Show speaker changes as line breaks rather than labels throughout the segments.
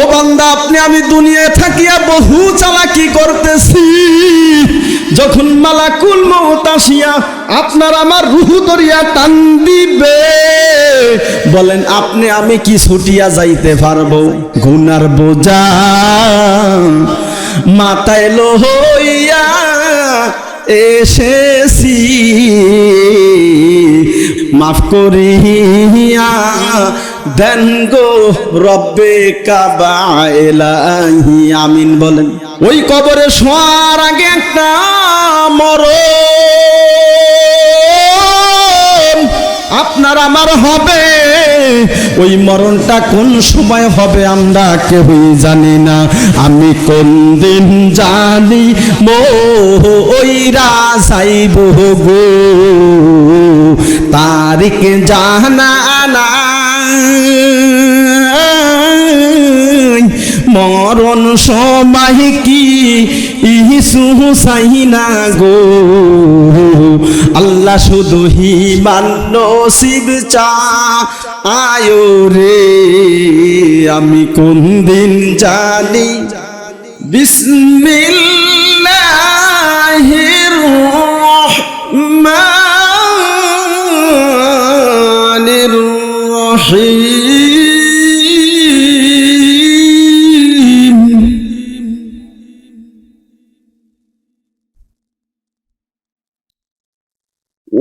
ও বান্দা, আপনি আমি দুনিয়ায় থাকিয়া বহু চালাকি করতেছি, যখন মালাকুল মউত আসিয়া আপনার আমার রূহ ধরিয়া টান দিবে, বলেন আপনি আমি কি ছুটিয়া যাইতে পারবো? গুনার বোঝা মাথায় লইয়া এসেছি, মাফ করিয়া দেন গো রব্বে কাবা ইলাহি, আমিন বলেন। ওই কবরে শোয়ার আগে একটা মরণ আপনার আমার হবে। ওই মরণটা কোন সময় হবে আমরা কেউই জানি না। আমি কোন দিন জানি মইরা যাইব গো, তারিখ জানা নাই। মরণ সময় কি ইসু চাইনা গো, আল্লাহ শুধু হিমান নসিব চায়ো রে। আমি কোন দিন জানি বিসমিল্লাহির রহমানির রহিম।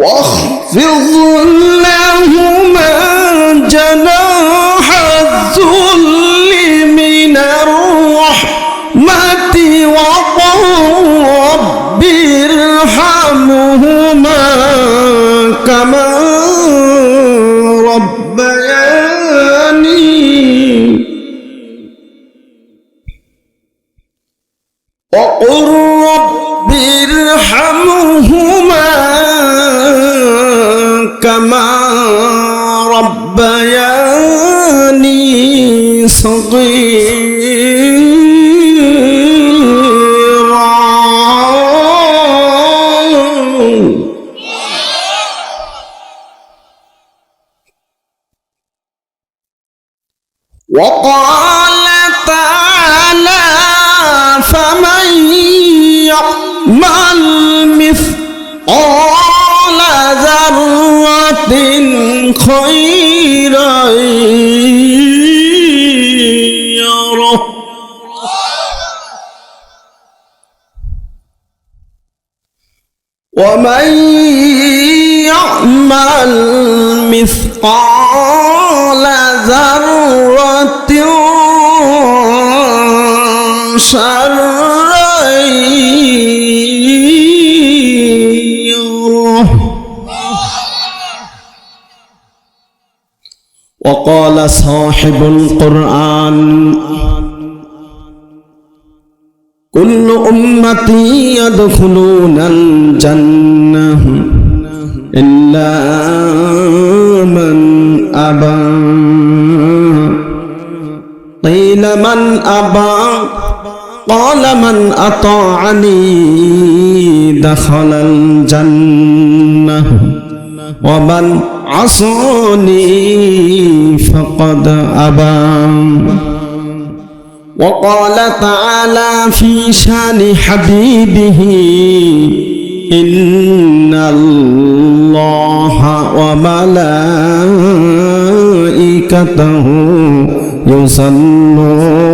واخفض لهما جناح الذل من الرحمة وقل رب ارحمهما كما ربياني وقل رب ارحمهما كما ربياني صغيرا. وقال تعالى فمن يعمل مثقال ذرة خيرا يره ومن يعمل مثقال ذرة شرا يره. وقال صاحب القرآن كل أمتي يدخلون الجنة إلا من أبى. قيل من أبى؟ قال من أطاعني دخل الجنة ومن عصاني فقد أبى. وقال تعالى في شان حبيبه إن الله وملائكته يصلون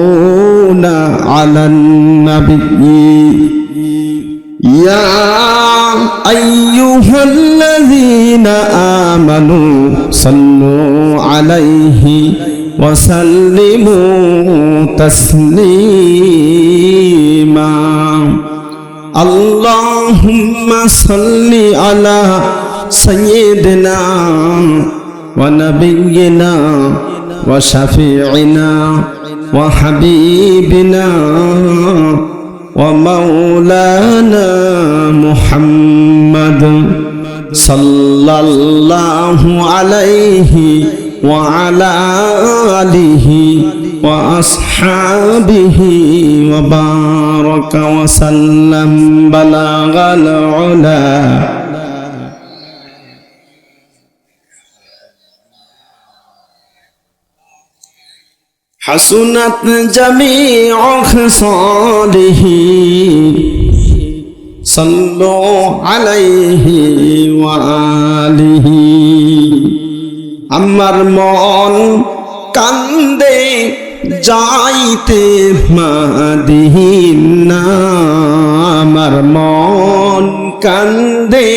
على النبي يا أيها الذين آمنوا صلوا عليه وسلموا تسليما. اللهم صل على سيدنا ونبينا وشفيعنا وحبيبنا ومولانا محمد صلى الله عليه وعلى آله وأصحابه وبارك وسلم بلغ العلا. হাসুনাত জামিউ খিসালিহি সাল্লু আলাইহি ওয়া আলিহি। আমার মন কান্দে যাইতে মদিনা, আমার মন কান্দে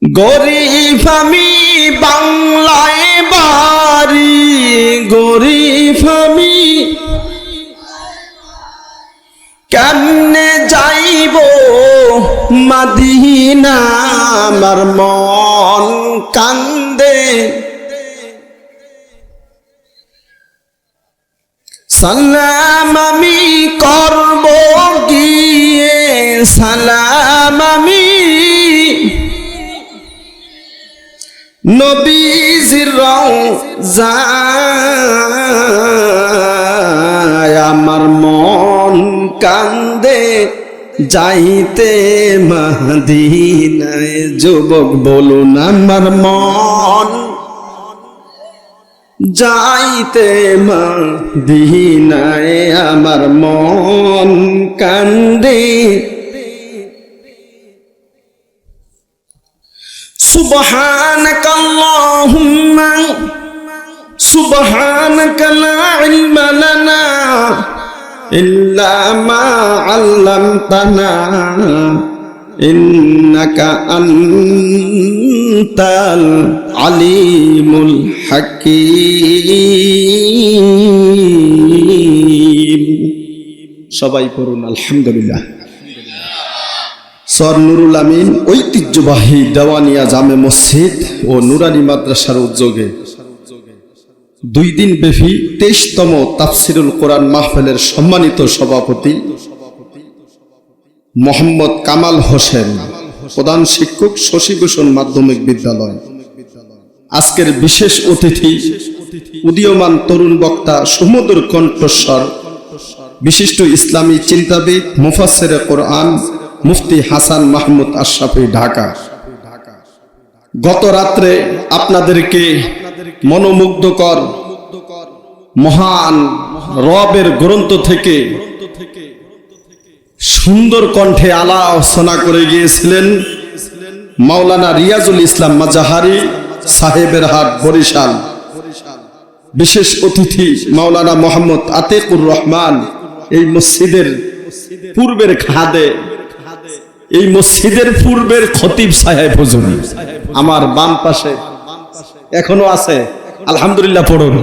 গরিব আমি বাংলায় বাড়ি, গরিব আমি কেমনে যাইব মদিনা, আমার মন কান্দে। সালাম আমি করব গিয়ে, সালাম আমি নবীজির রওজায়, আমার মন কান্দে যাইতে মদিনায়। যুবক বলুন আমার মন যাইতে মদিনায়, আমার মন কান্দে। সুবহানাকাল্লাহুম্মা সুবহানাকা লা ইলমা লানা ইল্লা মা আল্লামতানা ইন্নাকা আনতাল আলিমুল হাকীম। সবাই পড়ুন আলহামদুলিল্লাহ। সর নুরুল আমিন ঐতিহ্যবাহী দেওয়ানিয়া জামে মসজিদ ও নুরানি মাদ্রাসার উদ্যোগে 2 দিন ব্যাপী 23তম তাফসিরুল কোরআন মাহফিলের সম্মানিত সভাপতি মোহাম্মদ কামাল হোসেন, প্রধান শিক্ষক শশীভূষণ মাধ্যমিক বিদ্যালয়। আজকের বিশেষ অতিথি উদীয়মান তরুণ বক্তা, সুমধুর কণ্ঠস্বর, বিশিষ্ট ইসলামী চিন্তাবিদ, মুফাসসিরে কোরআন মুফতি হাসান মাহমুদ আশরাফি, ঢাকা। গত রাত্রে আপনাদেরকে মনোমুগ্ধকর মহান রবের গ্রন্থ থেকে সুন্দর কণ্ঠে আলোচনা করে গিয়েছিলেন মাওলানা রিয়াজুল ইসলাম মাজাহারি সাহেবের হাট, বরিশাল। বিশেষ অতিথি মাওলানা মোহাম্মদ আতিকুর রহমান, এই মসজিদের পূর্বের খাদে, এই মসজিদের পূর্বের খতিব সাহেব হুজুর আমার বাম পাশে এখনো আছে, আলহামদুলিল্লাহ পড়ুন।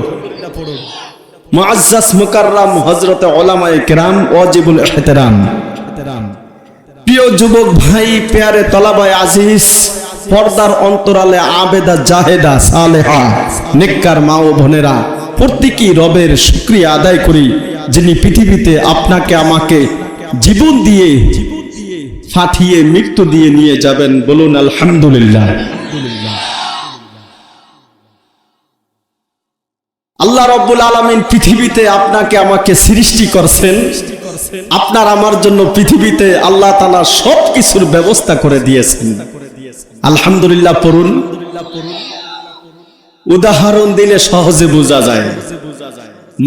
মুআজ্জাজ মুকাররম হযরতে উলামায়ে কেরাম ওয়াজিবুল ইহতিরাম, প্রিয় যুবক ভাই, প্যারে তলাবায়ে আজিজ, পর্দার অন্তরালে আবেদা জাহেদা সালেহা নেককার মা ও বোনেরা, প্রত্যেকই রবের শুকরিয়া আদায় করি যিনি পৃথিবীতে আপনাকে আমাকে জীবন দিয়ে ফাটিয়ে মৃত্যু দিয়ে নিয়ে যাবেন। বলুন আলহামদুলিল্লাহ। আল্লাহ রাব্বুল আলামিন পৃথিবীতে আপনাকে আমাকে সৃষ্টি করছেন, আপনার আমার জন্য পৃথিবীতে আল্লাহ তাআলা সব কিছুর ব্যবস্থা করে দিয়েছেন। আলহামদুলিল্লাহ পড়ুন। উদাহরণ দিলে সহজে বোঝা যায়।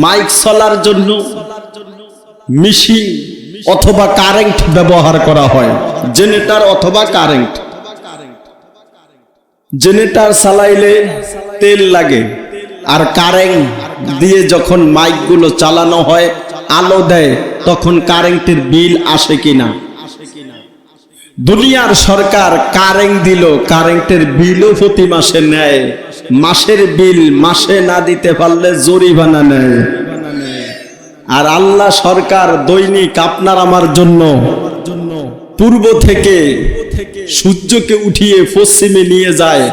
মাইক চলার জন্য মেশিন অথবা কারেন্ট ব্যবহার করা হয়, জেনারেটর অথবা কারেন্ট। জেনারেটর চালাইলে তেল লাগে, আর কারেন্ট দিয়ে যখন মাইকগুলো চালানো হয়, আলো দেয়, তখন কারেন্টের বিল আসে কিনা? দুনিয়ার সরকার কারেন্ট দিল, কারেন্টের বিলও প্রতি মাসে নেয়। মাসের বিল মাসে না দিতে পারলে জরিমানা নেয়। আর আল্লাহ সরকার দৈনিক আপনার আমার জন্য পূর্ব থেকে সূর্যকে উঠিয়ে পশ্চিমে নিয়ে যায়।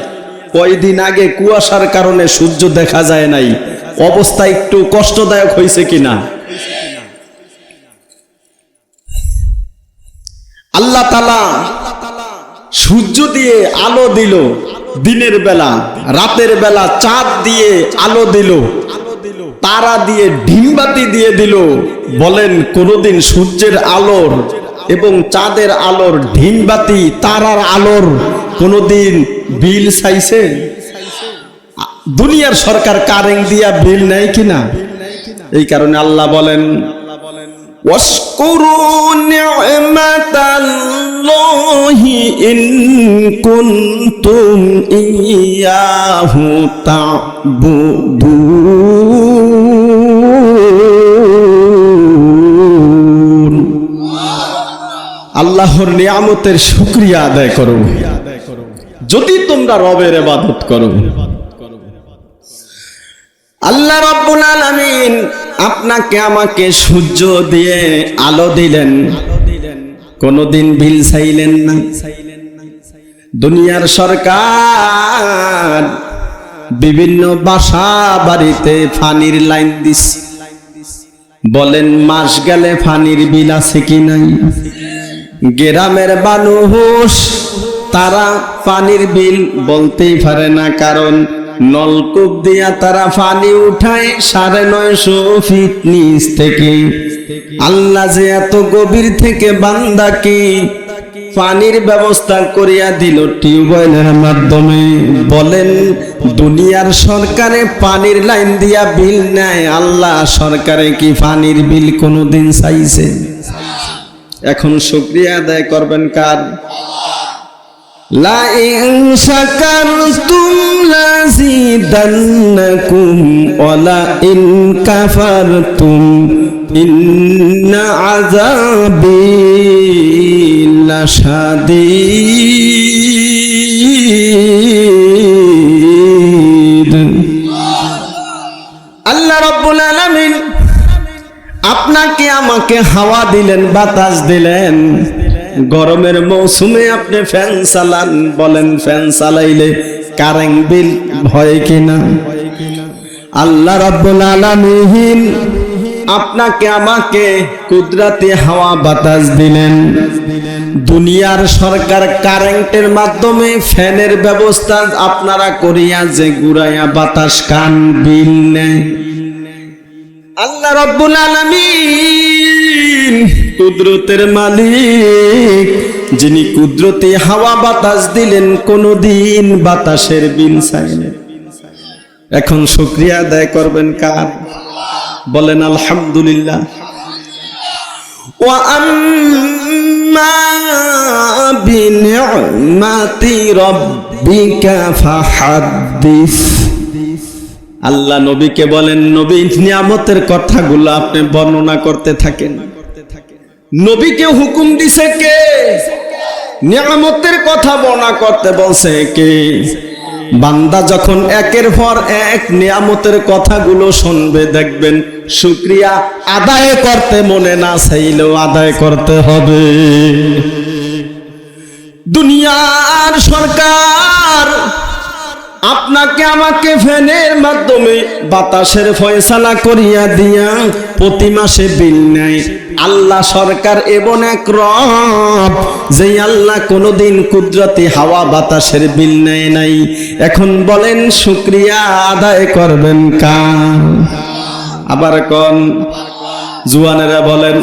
কয়দিন আগে কুয়াশার কারণে সূর্য দেখা যায় নাই, অবস্থা একটু কষ্টদায়ক হয়েছে কিনা? আল্লাহ তাআলা সূর্য দিয়ে আলো দিল দিনের বেলা, রাতের বেলা চাঁদ দিয়ে আলো দিল, তারা দিয়ে ডিমবাতি দিয়ে দিল। বলেন কোনদিন সূর্যের আলোর এবং চাঁদের আলোর, ডিমবাতি তারার আলোর কোনদিন বিল চাইছে? দুনিয়ার সরকার কারেন্ট দিয়া বিল নেয় কিনা? এই কারণে আল্লাহ বলেন ওয়াশকুরু নি'মাতাল্লাহি ইন কুনতুম ইয়াহু তা'বুদুন। আল্লাহর নিয়ামতের শুকরিয়া আদায় করো যদি তোমরা রবের ইবাদত করো। আল্লাহ রাব্বুল আলামিন আপনাকে আমাকে সূর্য দিয়ে আলো দিলেন, কোনদিন বিল চাইলেন না। দুনিয়ার সরকার বিভিন্ন বাসা বাড়িতে পানির লাইন দিচ্ছে, বলেন মাস গেলে পানির বিল আছে কি নাই? গ্রামের মানুষ তারা পানির বিল বলতেই পারে না, কারণ নলকূপ দিয়া তারা পানি উঠায় 950 ফিট নিচ থেকে। আল্লাহ যে এত গভীর থেকে বান্দাকে পানির ব্যবস্থা করিয়া দিল টিউবওয়েলের মাধ্যমে। বলেন দুনিয়ার সরকারে পানির লাইন দিয়া বিল নেয়, আল্লাহ সরকারে কি পানির বিল কোনোদিন চাইছে? এখন শুকরিয়া আদায় করবেন কার? লা ইন শাকারতুম লাযিদান্নাকুম ওয়া লা ইন কাফারতুম ইন্না আযাবি লাশাদীদ। আল্লাহ রাব্বুল আলামিন আপনাকে আমাকে হাওয়া দিলেন, বাতাস দিলেন। গরমের মৌসুমে আপনি ফ্যান চালান, বলেন ফ্যান চালাইলে কারেন্ট বিল হয় কিনা? আল্লাহ রাব্বুল আলামিন আপনাকে আমাকে কুদরতি হাওয়া বাতাস দিলেন। দুনিয়ার সরকার কারেন্টের মাধ্যমে ফ্যানের ব্যবস্থা আপনারা করিয়া যে ঘুরাইয়া বাতাস কান বিল নেয়। আল্লাহ রাব্বুল আলামিন কুদরতের মালিক, যিনি কুদরতি হাওয়া বাতাস দিলেন, কোনদিন বাতাসের বিল চাইলেন। এখন শুকরিয়া আদায় করবেন কার? বলেন আলহামদুলিল্লাহ। ওয়া আম্মা বিনি'মাতি রাব্বিকা ফাহাদ্দিস। আল্লাহ নবীকে বলেন, নবী নিয়ামতের কথাগুলো আপনি বর্ণনা করতে থাকেন। নবীকে হুকুম দিছে কে? নিয়ামতের কথা বর্ণনা করতে বলছে কে? বান্দা যখন একের পর এক নিয়ামতের কথাগুলো শুনবে, দেখবেন শুকরিয়া আদায় করতে মনে না চাইলেও আদায় করতে হবে। দুনিয়ার সরকার আপনাকে আমাকে ফ্যানের মাধ্যমে বাতাসের ফয়সালা করিয়া দিয়া প্রতি মাসে বিল নেয়। আল্লাহ সরকার এমন এক রব, যে আল্লাহ কোনদিন কুদরতি হাওয়া বাতাসের বিল নেয় নাই। এখন বলেন শুকরিয়া আদায় করবেন কার? আবার কোন জুয়ানেরা বলেন,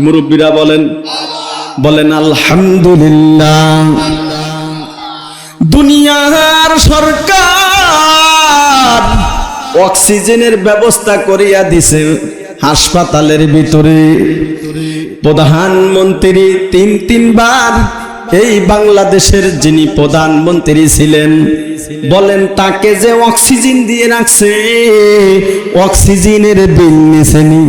মুরব্বীরা বলেন, বলেন আলহামদুলিল্লাহ। দুনিয়ার সরকার অক্সিজেনের ব্যবস্থা করিয়া দিছে হাসপাতালের ভিতরে। প্রধানমন্ত্রী তিনবার এই বাংলাদেশের যিনি প্রধানমন্ত্রী ছিলেন, বলেন তাকে যে অক্সিজেন দিয়ে রাখছে, অক্সিজেনের বিল নিছেনি।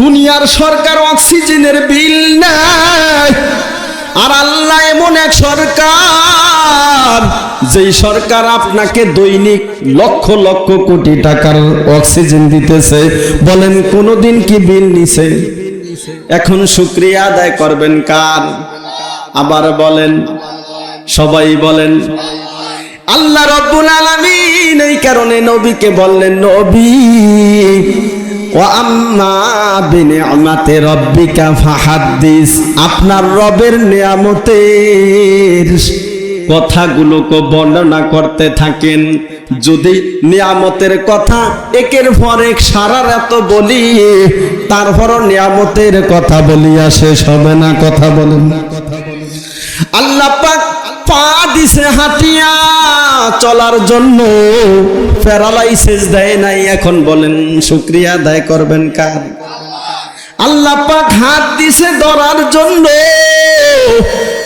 দুনিয়ার সরকার অক্সিজেনের বিল নাই। আর আল্লাহ এমন এক সরকার, যেই সরকার আপনাকে দৈনিক লক্ষ লক্ষ কোটি টাকার অক্সিজেন দিতেছে, বলেন কোনদিন কি বিল নিছে? এখন শুকরিয়া আদায় করবেন কার? আবার বলেন, সবাই বলেন আল্লাহ রাব্বুল আলামিন। এই কারণে নবীকে বললেন, নবী ওয়া আম্মা বিনি'মাতি রাব্বিকা ফাহাদ্দিস। আপনার রবের নিয়ামতের কথাগুলোকে বর্ণনা করতে থাকেন। যদি নিয়ামতের কথা একের পর এক সারা রাত বলি, তারপরও নিয়ামতের কথা বলিয়া শেষ হবে না। কথা বলেন। আল্লাহ পাক পা দিছে হাঁটিয়া চলার জন্য, প্যারালাইসিস দেয় নাই। এখন বলেন শুকরিয়া আদায় করবেন কার? আল্লাহ পাক হাত দিছে ধরার জন্য,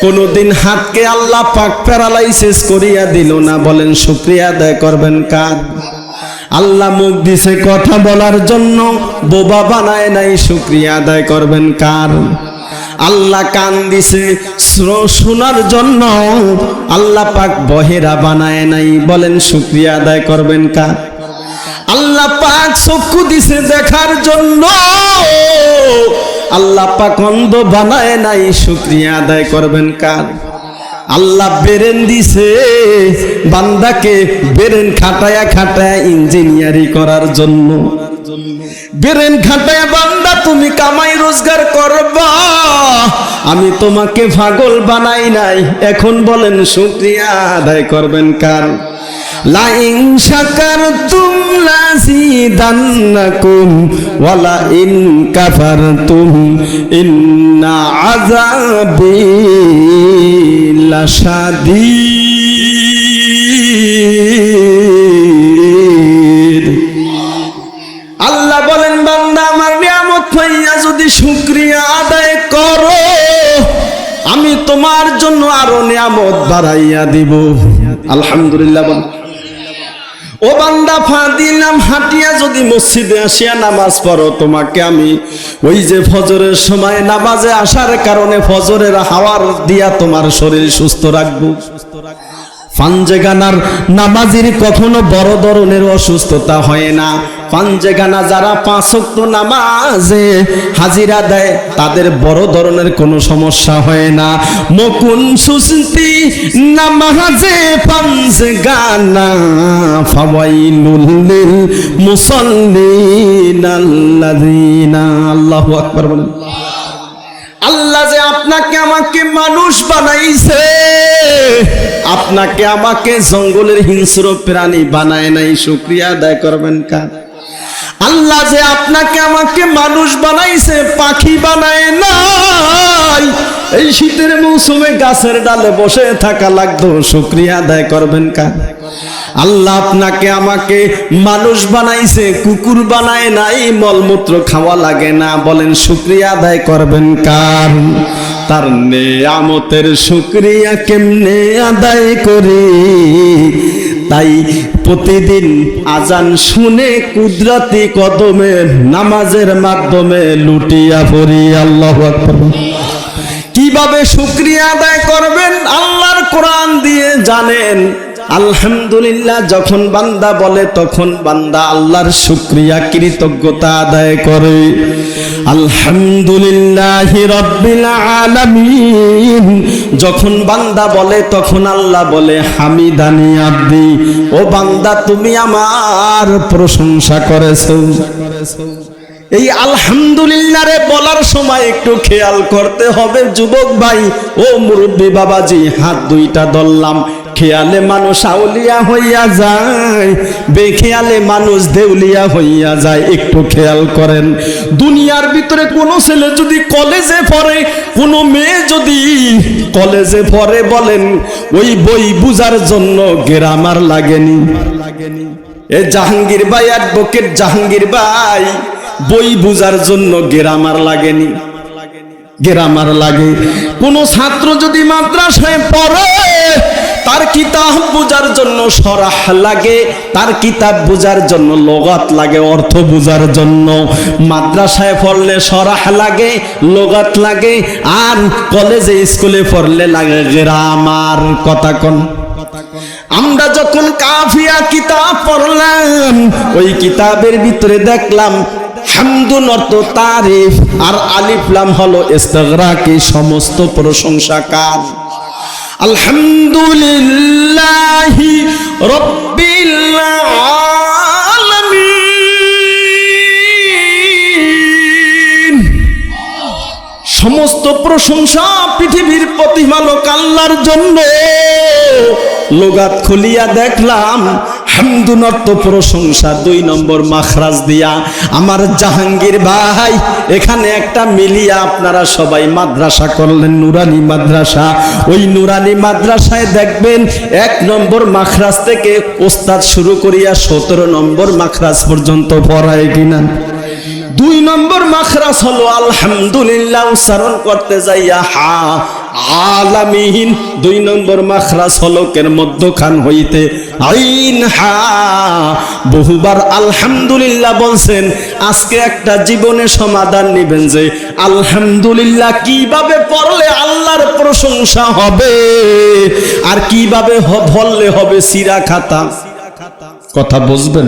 কোনদিন হাতকে আল্লাহ পাক প্যারালাইসিস করিয়া দিল না। বলেন শুকরিয়া আদায় করবেন কার? আল্লাহ মুখ দিছে কথা বলার জন্য, বোবা বানায় নাই। শুকরিয়া আদায় করবেন কার? আল্লাহ কান দিছে শোনার জন্য, আল্লাহ পাক বহেরা বানায় নাই। বলেন শুকরিয়া আদায় করবেন কার? আল্লাহ পাক চক্ষু দিছে দেখার জন্য, আল্লাহ পাক অন্ধ বানায় নাই। শুকরিয়া আদায় করবেন কার? আল্লাহ বেরেন দিছে বান্দাকে, বেরেন খাটায়া খাটায়া ইঞ্জিনিয়ারিং করার জন্য। বেরেন খাটায়া বান্দা তুমি কামাই রোজগার করবা, আমি তোমাকে পাগল বানাই নাই। এখন বলেন শুকরিয়া আদায় করবেন কার? লা ইন শাকারতুম লাযিদান্নাকুম ওয়া লা ইন কাফারতুম ইন্না আযাবি লাশাদীদ। আল্লাহ বলেন বান্দা আমার নিয়ামত পাইয়া যদি শুকরিয়া আদায় করো, আমি তোমার জন্য আরো নিয়ামত বাড়াইয়া দিব। আলহামদুলিল্লাহ বল। ও বান্দা ফা দিলাম হাঁটিয়া যদি মসজিদে আসিয়া নামাজ পড়ো, তোমাকে আমি ওই যে ফজরের সময় নামাজে আসার কারণে ফজরের হাওয়ার দিয়া তোমার শরীর সুস্থ রাখবো। পাঞ্জেগানার নামাজির কখনো বড় ধরনের অসুস্থতা হয় না। পাঞ্জেগানা যারা 5 ওয়াক্ত নামাজে হাজিরা দেয় তাদের বড় ধরনের কোনো সমস্যা হয় না। মকুন সুস্তি নামাজে পাঞ্জেগানা ফাওয়াইলুল লিল মুসাল্লিন আল্লাযিনা। আল্লাহু আকবার বলেন। আল্লাহ যে আপনাকে আমাকে মানুষ বানাইছে, আপনাকে আমাকে জঙ্গলের হিংস্র প্রাণী বানায় নাই। শুকরিয়া আদায় করবেন কার? আল্লাহ যে আপনাকে আমাকে মানুষ বানাইছে, পাখি বানায় নাই। এই শীতের মৌসুমে গাছের ডালে বসে থাকা লাগতো। শুকরিয়া আদায় করবেন কার? আল্লাহ আপনাকে আমাকে মানুষ বানাইছে, কুকুর বানায় নাই। মলমূত্র খাওয়া লাগে না। বলেন শুকরিয়া আদায় করবেন কার? তার নেয়ামতের শুকরিয়া কেমনে আদায় করি? তাই প্রতিদিন আজান শুনে কুদরতি কদমে নামাজের মাধ্যমে লুটিয়া পড়ি। আল্লাহু আকবার। কিভাবে শুকরিয়া আদায় করবেন? আল্লাহর কোরআন দিয়ে জানেন। আলহামদুলিল্লাহ যখন বান্দা বলে তখন বান্দা আল্লাহর শুকরিয়া কৃতজ্ঞতা আদায় করে। আলহামদুলিল্লাহি রাব্বিল আলামিন যখন বান্দা বলে তখন আল্লাহ বলে হামিদানি আব্দি, ও বান্দা তুমি আমার প্রশংসা করেছো। এই আলহামদুলিল্লাহ রে বলার সময় একটু খেয়াল করতে হবে যুবক ভাই ও মুরব্বী বাবাজি। হাত দুইটা ধরলাম। খেয়ালে মানুষ আউলিয়া হইয়া যায়, বেখেয়ালে মানুষ দেউলিয়া হইয়া যায়। একটু খেয়াল করেন, দুনিয়ার ভিতরে কোনো ছেলে যদি কলেজে পড়ে, কোনো মেয়ে যদি কলেজে পড়ে, বলেন ওই বই বুঝার জন্য গ্রামার লাগেনি? এ জাহাঙ্গীর ভাই, অ্যাডভোকেট জাহাঙ্গীর ভাই, বই বুঝার জন্য গ্রামার লাগেনি? গ্রামার লাগে। কোন ছাত্র যদি মাদ্রাসায় পড়ে, তার কিতাব বোঝার জন্য শরাহ লাগে, তার কিতাব বোঝার জন্য লগাত লাগে, অর্থ বোঝার জন্য। মাদ্রাসায় পড়লে শরাহ লাগে, লগাত লাগে, আর কলেজে স্কুলে পড়লে লাগে গ্রামার। কথা কোন? আমরা যখন কাফিয়া কিতাব পড়লাম, ওই কিতাবের ভিতরে দেখলাম হামদুন অর্থ তারিফ, আর আলিফ লাম হলো ইস্তিগরাকি, সমস্ত প্রশংসা কার? আলহামদুলিল্লাহি রাব্বিল আলামিন। সমস্ত প্রশংসা পৃথিবীর প্রতিপালক আল্লাহর জন্য। লোগাত খুলিয়া দেখলাম হামদুন অর্থ প্রশংসা, 2 নম্বর মাখরাজ দিয়া। আমার জাহাঙ্গীর ভাই এখানে একটা মিলিয়া আপনারা সবাই মাদ্রাসা করলেন, নুরানি মাদ্রাসা। ওই নুরানি মাদ্রাসায় দেখবেন 1 নম্বর মাখরাজ থেকে ওস্তাদ শুরু করিয়া 17 নম্বর মাখরাজ পর্যন্ত পড়ায় কিনা। 2 নম্বর মাখরাজ হলো আলহামদুলিল্লাহ উচ্চারণ করতে যাইয়া হা আলামিন। 2 নম্বর মাখরাজ হলো কের মধ্যখান হইতে আইন হা। বহুবার আলহামদুলিল্লাহ বলছেন। আজকে একটা জীবনে সমাধান নেবেন যে আলহামদুলিল্লাহ কিভাবে পড়লে আল্লাহর প্রশংসা হবে আর কিভাবে বললে হবে সিরা খাতা। কথা বুঝবেন?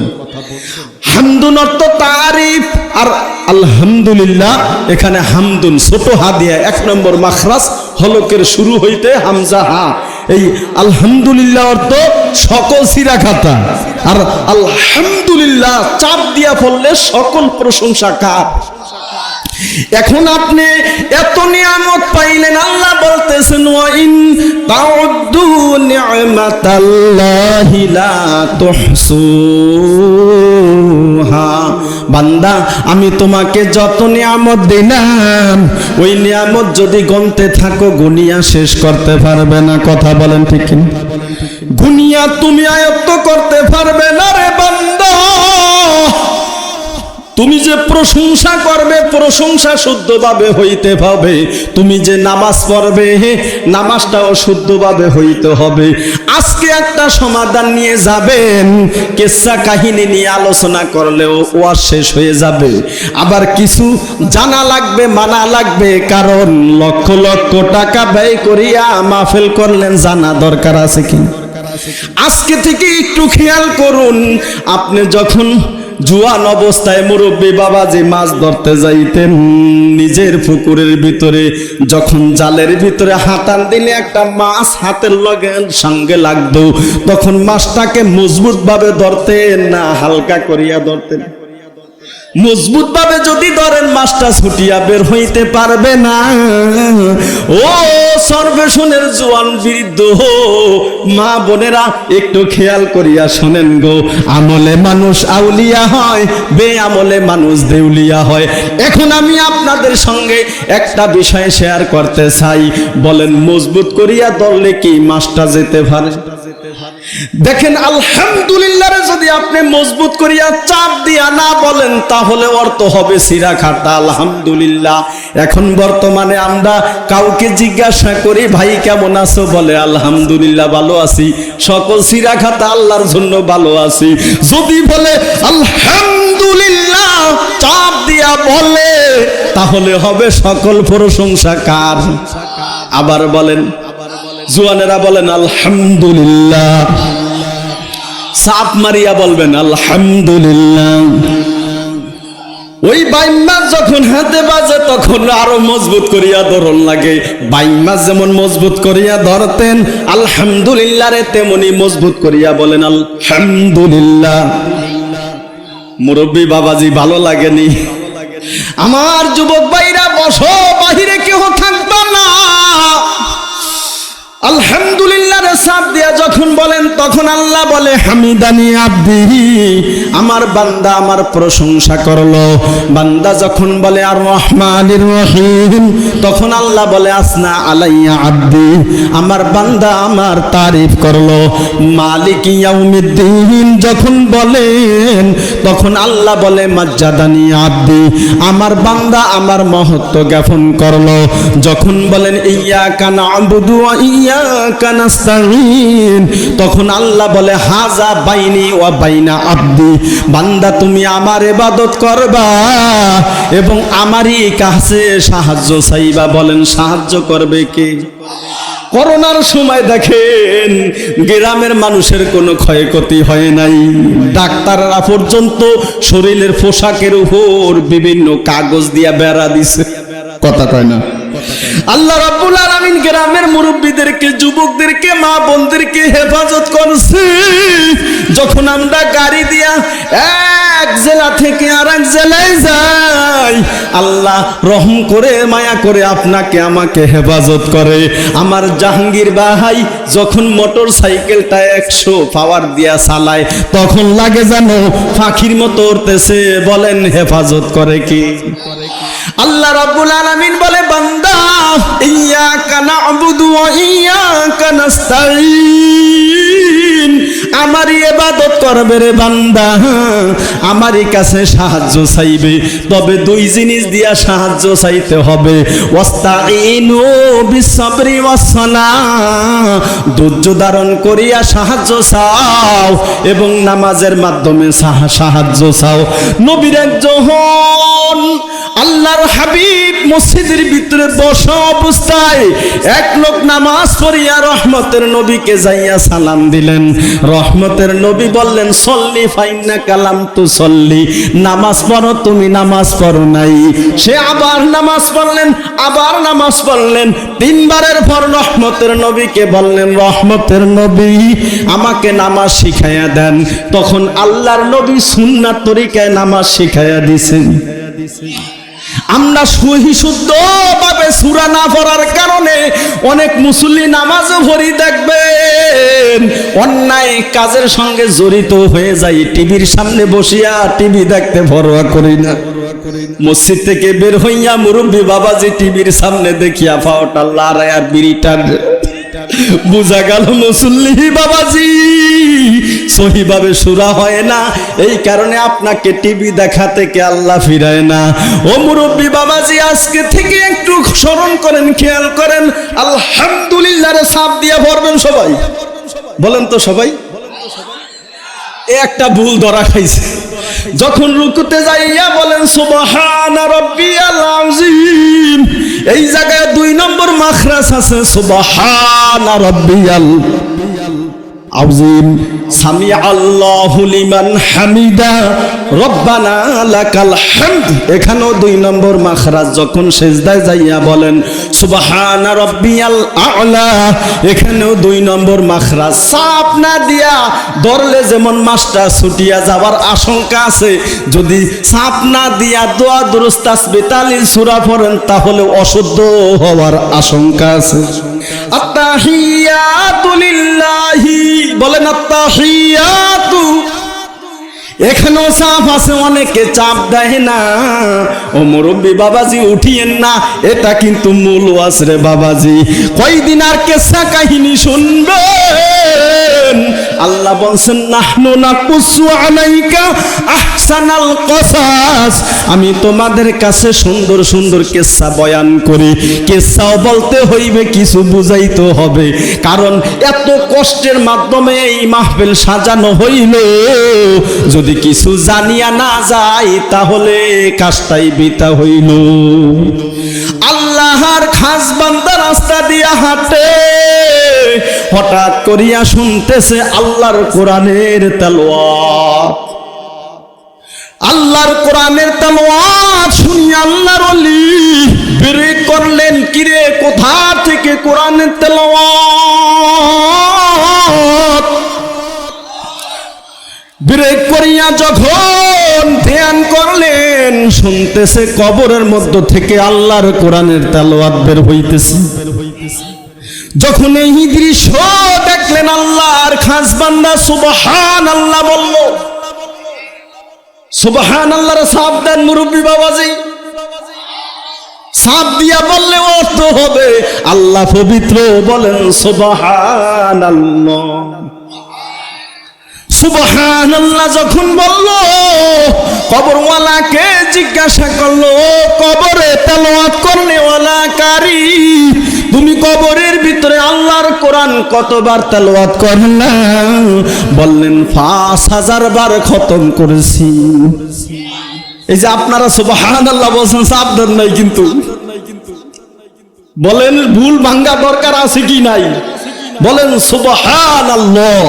হামদুন অর্থ তারিফ, আর আলহামদুলিল্লাহ এখানে হামদুন ছোট হা দিয়া 1 নম্বর মাখরাজ হলকের শুরু হইতে হামজা হা। এই আলহামদুলিল্লাহ অর্থ সকল সিরা খাতা, আর আলহামদুলিল্লাহ চাপ দিয়া পড়লে সকল প্রশংসা কার। এখন আপনি এত নিয়ামত পাইলেন, আল্লাহ বলতেছেন ওয়া ইন তাউদ্দু নি'মাতাল্লাহি লা তুহসুহা। বান্দা আমি তোমাকে যত নিয়ামত দিলাম ওই নিয়ামত যদি গণতে থাকো গুনিয়া শেষ করতে পারবে না। কথা বলেন ঠিক কি? গুনিয়া তুমি আয়ত্ত করতে পারবে না রে বান্দা। তুমি যে প্রশংসা করবে প্রশংসা শুদ্ধভাবে হইতে হবে। তুমি যে নামাজ পড়বে নামাজটাও শুদ্ধভাবে হইতে হবে। আজকে একটা সমাধান নিয়ে যাবেন, কিসসা কাহিনী নিয়ে আলোচনা করলেও ওয়াজ শেষ হয়ে যাবে। আবার কিছু জানা লাগবে, মানা লাগবে, কারণ লক্ষ লক্ষ টাকা ব্যয় করিয়া মাহফিল করলেন, জানা দরকার আছে কি। আজকে থেকে একটু খেয়াল করুন, আপনি যখন জুয়ান অবস্থায় মুরব্বী বাবাজি মাছ ধরতে যাইতেন, নিজের পুকুরের ভিতরে যখন জালের ভিতরে হাতান দিলে একটা মাছ হাতের লগে সঙ্গে লাগতো, তখন মাছটাকে মজবুত ভাবে ধরতেন না হালকা করিয়া ধরতেন? মজবুত ভাবে যদি ধরেন মাছটা ছুটিয়া বের হইতে পারবে না। ও সর্বেশনের জোয়ান বৃদ্ধ মা বোনেরা একটু খেয়াল করিয়া শোনেন গো, আমলে মানুষ আউলিয়া হয়, বেআমলে মানুষ দেউলিয়া হয়। এখন আমি আপনাদের সঙ্গে একটা বিষয় শেয়ার করতে চাই। বলেন মজবুত করিয়া ধরলে কি মাছটা যেতে পারে? দেখেন আলহামদুলিল্লাহ যদি আপনি মজবুত করিয়া চাপ দিয়া না বলেন তাহলে অর্থ হবে সিরা খাতা আলহামদুলিল্লাহ। এখন বর্তমানে আমরা কাউকে জিজ্ঞাসা করি ভাই কেমন আছো, বলে আলহামদুলিল্লাহ ভালো আছি। সকল সিরা খাতা আল্লাহর জন্য ভালো আছি। যদি বলে আলহামদুলিল্লাহ চাপ দিয়া বলে তাহলে হবে সকল প্রশংসা কার। আবার বলেন জুয়ানেরা বলেন আলহামদুলিল্লাহ, চাপ মারিয়া বলবেন আলহামদুলিল্লাহ। ওই বাইম মাছ যখন হাতে বাজে তখন আরো মজবুত করিয়া ধরন লাগে। বাইম মাছ যেমন মজবুত করিয়া ধরতেন আলহামদুলিল্লাহ রে তেমনি মজবুত করিয়া বলেন আলহামদুলিল্লাহ। মুরব্বী বাবাজি ভালো লাগেনি? আমার যুবক ভাইরা বসো, বাহিরে কেউ থাকবে না। আলহামদুলিল্লাহ রে চাপ দিয়া যখন বলেন তখন আল্লাহ বলে হামিদানি আব্দি, আমার বান্দা আমার প্রশংসা করলো। বান্দা যখন বলে আর রহমানির রহিম তখন আল্লাহ বলে আসনা আলাইয়া আব্দি, আমার বান্দা আমার তারিফ করলো। মালিক ইয়াউমিদ্দিন যখন বলেন তখন আল্লাহ বলে মাজ্জাদানি আব্দি, আমার বান্দা আমার মহত্ব জ্ঞাপন করলো। যখন বলেন ইয়াকা না'বুদু ওয়া ইয়াকা নাস্তাঈন তখন আল্লাহ বলে হাজা বাইনি ওয়া বাইনা আব্দি, বান্দা তুমি আমার ইবাদত করবা এবং আমারই কাছে সাহায্য চাইবা। বলেন সাহায্য করবে কে? করোনার সময় দেখেন গ্রামের মানুষের কোনো ক্ষয়ক্ষতি হয় নাই। ডাক্তাররা পর্যন্ত শরীরের পোশাকের উপর বিভিন্ন কাগজ দিয়া বেড়া দিছে। কথা কয় না? আল্লাহ রাব্বুল আলামিন গ্রামের মুরব্বীদেরকে, যুবকদেরকে, মা বোনদেরকে হেফাজত করছে। যখন আমরা গাড়ি দিয়া এক জেলা থেকে আরেক জেলায় যায়, আল্লাহ রহম করে মায়া করে আপনাকে আমাকে হেফাজত করে। আমার জাহাঙ্গীর ভাই যখন মোটর সাইকেলটা 100 পাওয়ার দিয়া চালায় তখন লাগে জানো পাখির মতো উড়তেছে। বলেন হেফাজত করে কি? আল্লাহ রাব্বুল আলামিন বলে, বান্দা ইয়্যাকা না'বুদু ওয়া ইয়্যাকা নাস্তাঈন, আমারই ইবাদত করবে রে বান্দা, আমারই কাছে সাহায্য চাইবে। তবে দুই জিনিস দিয়া সাহায্য চাইতে হবে, ওয়াস্তাঈনু বিসসবরি ওয়াসসালাহ, ধৈর্য ধারণ করিয়া সাহায্য চাও এবং নামাজের মাধ্যমে সাহায্য চাও। নবীর একজন আল্লাহর হাবিব মসজিদের ভিতরে বসা অবস্থায় এক লোক নামাজ পড়িয়া রহমতের নবীকে যাইয়া সালাম দিলেন। রহমতের নবী বললেন, সল্লি ফাইন্না কালাম তু সল্লি, নামাজ পড়ো, তুমি নামাজ পড়ো নাই। সে আবার নামাজ পড়লেন, আবার নামাজ পড়লেন। 3 বারের পর রহমতের নবীকে বললেন, রহমতের নবী আমাকে নামাজ শিখাইয়া দেন। তখন আল্লাহর নবী সুন্নাত তরিকায় নামাজ শিখাইয়া দিছেন। আমরা সহি শুদ্ধ ভাবে সূরা না পড়ার কারণে অনেক মুসল্লি নামাজও পড়ি দেখবেন অন্যায় কাজের সঙ্গে জড়িত হয়ে যায়। টিভির সামনে বসিয়া টিভি দেখতে পরোয়া করি না, মসজিদ থেকে বের হইয়া মুরব্বী বাবাজি টিভির সামনে দেখিয়া পাওটা লড়াই আর বিড়িটা বুঝা গেল মুসল্লি বাবাজি সহিভাবে সূরা হয় না, এই কারণে আপনাকে টিভি দেখা থেকে আল্লাহ ফিরায় না। ও মুরব্বী বাবাজি, আজকে থেকে একটু স্মরণ করেন, খেয়াল করেন, আলহামদুলিল্লাহ রে সাপ দিয়া ভরবেন সবাই। বলেন তো সবাই। একটা ভুল ধরা খাইছে, যখন রুকুতে যাইয়া বলেন সুবহানা রাব্বিয়াল আযীম, এই জায়গায় 2 নম্বর মাখরাজ আছে, সুবহানা রাব্বিয়াল আযীম, সামি আল্লাহু লিমান হামিদা রব্বানা লাকাল হামদ, এখানেও 2 নম্বর মাখরাজ। যখন সিজদায় যাইয়া বলেন সুবহানা রাব্বিয়াল আ'লা, এখানেও 2 নম্বর মাখরাজ। চাপ না দিয়া ধরলে যেমন মাছটা ছুটিয়া যাওয়ার আশঙ্কা আছে, যদি চাপ না দিয়া দোয়া দুরুদ তাসবিহ তাহলিল সূরা পড়েন তাহলে অশুদ্ধ হওয়ার আশঙ্কা আছে। আত্তাহিয়াতু লিল্লাহি, বলেন আত্তাহিয়াতু, এখানেও চাপ আছে, অনেকে চাপ দেয় না। ও মুরব্বী বাবাজি উঠিয়েন না, এটা কিন্তু মূল ওয়াজ রে বাবাজি। কয়দিন আর কেসা কাহিনী শুনবেন? আল্লাহ বলছেন, নাহনু নাকুসু আলাইকা আহসানাল কসাস, আমি তোমাদের কাছে সুন্দর সুন্দর কিসসা বয়ান করি। কিসসাও বলতে হইবে, কিছু বুঝাইতে হবে, কারণ এত কষ্টের মাধ্যমে এই মাহফিল সাজানো হইল, যদি কিছু জানিয়া না যায় তাহলে কাজটাই বৃথা হইল। আল্লাহর খাস বান্দা রাস্তা দিয়া হাঁটে, হঠাৎ করিয়া শুনতেছে আল্লাহর কোরআনের তেলাওয়াত। আল্লাহর কোরআনের তেলাওয়াত শুনিয়া আল্লাহর ওলি ব্রেক করলেন, কিরে কোথা থেকে কোরআনের তেলাওয়াত? ব্রেক করিয়া যখন ধ্যান করলেন, শুনতেছে কবরের মধ্য থেকে আল্লাহর কোরআনের তেলাওয়াত বের হইতেছে। যখন এই দৃশ্য দেখলেন, আল্লাহর খাস বান্দা সুবহানাল্লাহ বলল। সুবহানাল্লাহর সাপ দেন মুরব্বী বাবাজি, সাপ দিয়া বললে অর্থ হবে আল্লাহ পবিত্র, বলেন সুবহানাল্লাহ। সুবহানাল্লাহ যখন বলল, কবরওয়ালাকে জিজ্ঞাসা করলো, কবরে তেলাওয়াত করনেওয়ালা কারি, তুমি কবরের ভিতরে আল্লাহর কোরআন কতবার তেলাওয়াত করলা? বললেন 5000 বার খতম করেছি। এই যে আপনারা সুবহানাল্লাহ বলছেন, সাবধান নাই কিন্তু, বলেন ভুল ভাঙ্গা দরকার আছে কি নাই? বলেন সুবহানাল্লাহ,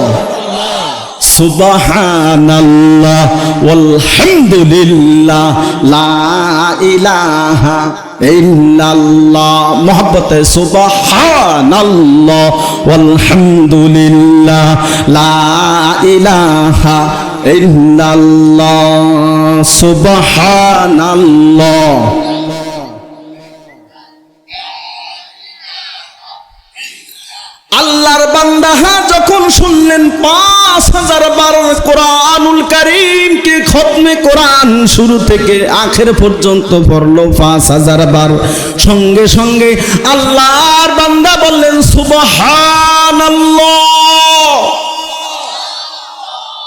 সুবহানাল্লাহ ওয়ালহামদুলিল্লাহ লা ইলাহা ইল্লাল্লাহ। মোহাব্বতে সুবহানাল্লাহ ওয়ালহামদুলিল্লাহ লা ইলাহা ইল্লাল্লাহ সুবহানাল্লাহ। আল্লাহর বান্দা যখন শুনলেন 5000 বার কোরআনুল কারীমকে খতমে কোরআন শুরু থেকে আখের পর্যন্ত পড়লো 5000 বার, সঙ্গে সঙ্গে আল্লাহর বান্দা বললেন সুবহানাল্লাহ।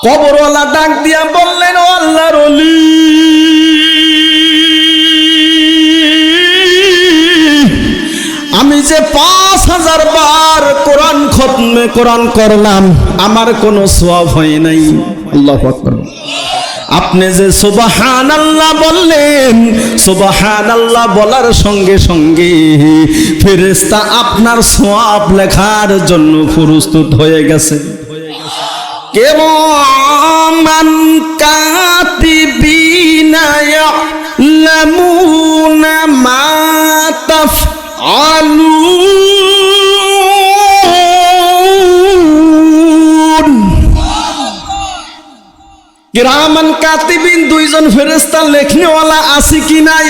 কবরওয়ালা ডাক দিয়া বললেন, ও আল্লাহর ওলি, আমি যে 5000 বার কোরআন খতমে কোরআন করলাম, আমার কোনো সওয়াব হয় নাই। আল্লাহু আকবার। আপনি যে সুবহানাল্লাহ বললেন, সুবহানাল্লাহ বলার সঙ্গে সঙ্গে ফেরেশতা আপনার সওয়াব লেখার জন্য প্রস্তুত হয়ে গেছে। কিরামান কাতিবিনা ইয়ালামুনা মা তাফআলুন। কিরামান কাতিবিন দুইজন ফেরেশতা লেখনেওয়ালা আছে কি নাই?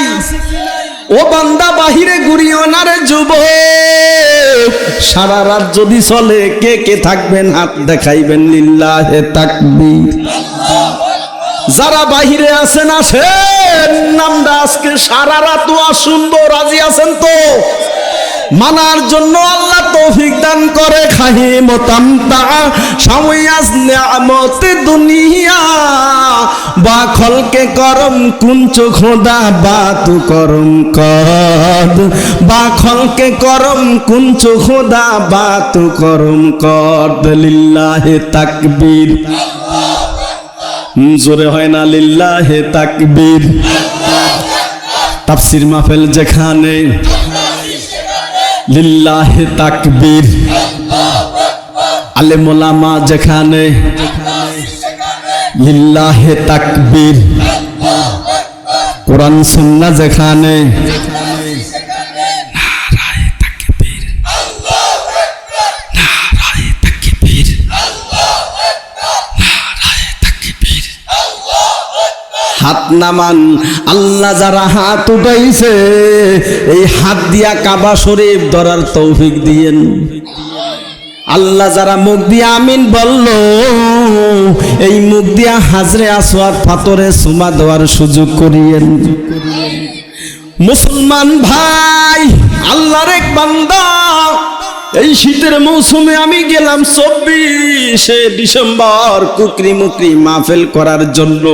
ও বান্দা বাহিরে ঘুরিও না রে যুবক, সারা রাত যদি চলে কে কে থাকবেন হাত দেখাইবেন, লিল্লাহে তাকবীর। যারা বাহিরে আছেন আসেন, নামটা আজকে সারা রাত শুনবো, রাজি আছেন তো? মানার জন্য আল্লাহ তৌফিক দান করে। খাহি মতামতা সাময়াজ নিয়ামতে দুনিয়া বা খলকে করম কুঞ্চ খোদা বা তু করম কদ, বা খলকে করম কুঞ্চ খোদা বা তু করম কদ। লিল্লাহে তাকবীর। জোরে হয় না লিল্লাহে তাকবীর। তাফসীর মাহফিল যেখানে লিল্লাহে তাকবীর, আলেম ওলামা যেখানে লিল্লাহে তাকবীর, কোরআন সুন্নাহ যেখানে নারায়ে তাকবীর, নারায়ে তাকবীর, নারায়ে তাকবীর। হাত নামান। আল্লাহ যারা হাত উঠাইছে এই হাত দিয়া কাবা শরীফ ধরার তৌফিক দিয়েন। আল্লাহ যারা মুখ দিয়া আমিন বলল, এই মুখ দিয়া হাজরে আসওয়াদ পাথরে চুমা দেওয়ার সুযোগ করিয়েন। মুসলমান ভাই, আল্লাহর এক বান্দা, এই শীতের মৌসুমে আমি গেলাম 24শে ডিসেম্বর কুকরি মুকরি মাহফিল করার জন্য।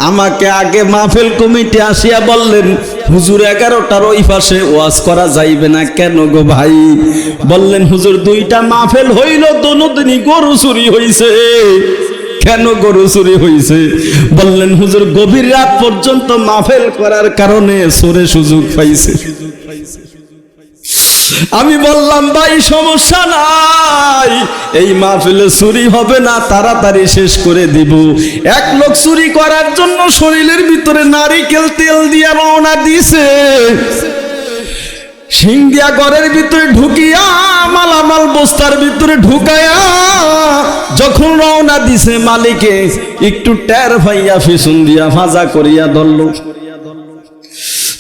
আমাকে আগে মাহফিল কমিটি আসিয়া বললেন, হুজুর 11টার ওই পাশে ওয়াজ করা যাইবে না। কেন গো ভাই? বললেন, হুজুর 2টা মাহফিল হইল, দোনোদিনই গরু চুরি হইছে। কেন গরু চুরি হইছে? বললেন, হুজুর গভীর রাত পর্যন্ত মাহফিল করার কারণে চোরে সুযোগ পাইছে। আমি বললাম, ভাই সমস্যা নাই, এই মাহফিলে চুরি হবে না, তাড়াতাড়ি শেষ করে দিব। এক লোক চুরি করার জন্য শরীরের ভিতরে নারিকেল তেল দিয়ে রওনা দিছে। শিং দিয়া ঘরের ভিতরে ঢুকিয়া মালামাল বস্তার ভিতরে ঢুকায়া যখন রওনা দিছে, মালিকে একটু টের ভাইয়া পিছন দিয়া ভাজা করিয়া ধরল।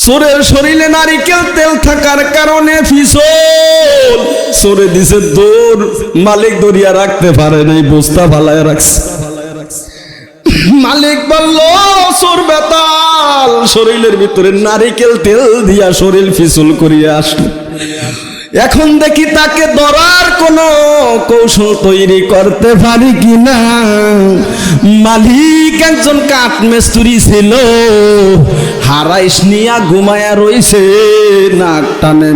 চোরের শরীরে নারিকেল তেল থাকার কারণে পিছল চোরে দিছে দৌড়। মালিক দরিয়া রাখতে পারে নাই, বস্তা ফালায় রাখছে। মালিক বলল, চোর বেতাল, শরীরের ভিতরে নারিকেল তেল দিয়া শরীর পিছল করিয়া আসলো। এখন দেখি তাকে ধরার কোনো কৌশল তৈরি করতে পারি কিনা। মালিক একজন কাঠ মিস্ত্রি ছিল, হারাইস নিয়া ঘুমায়া রইছে, নাক টানে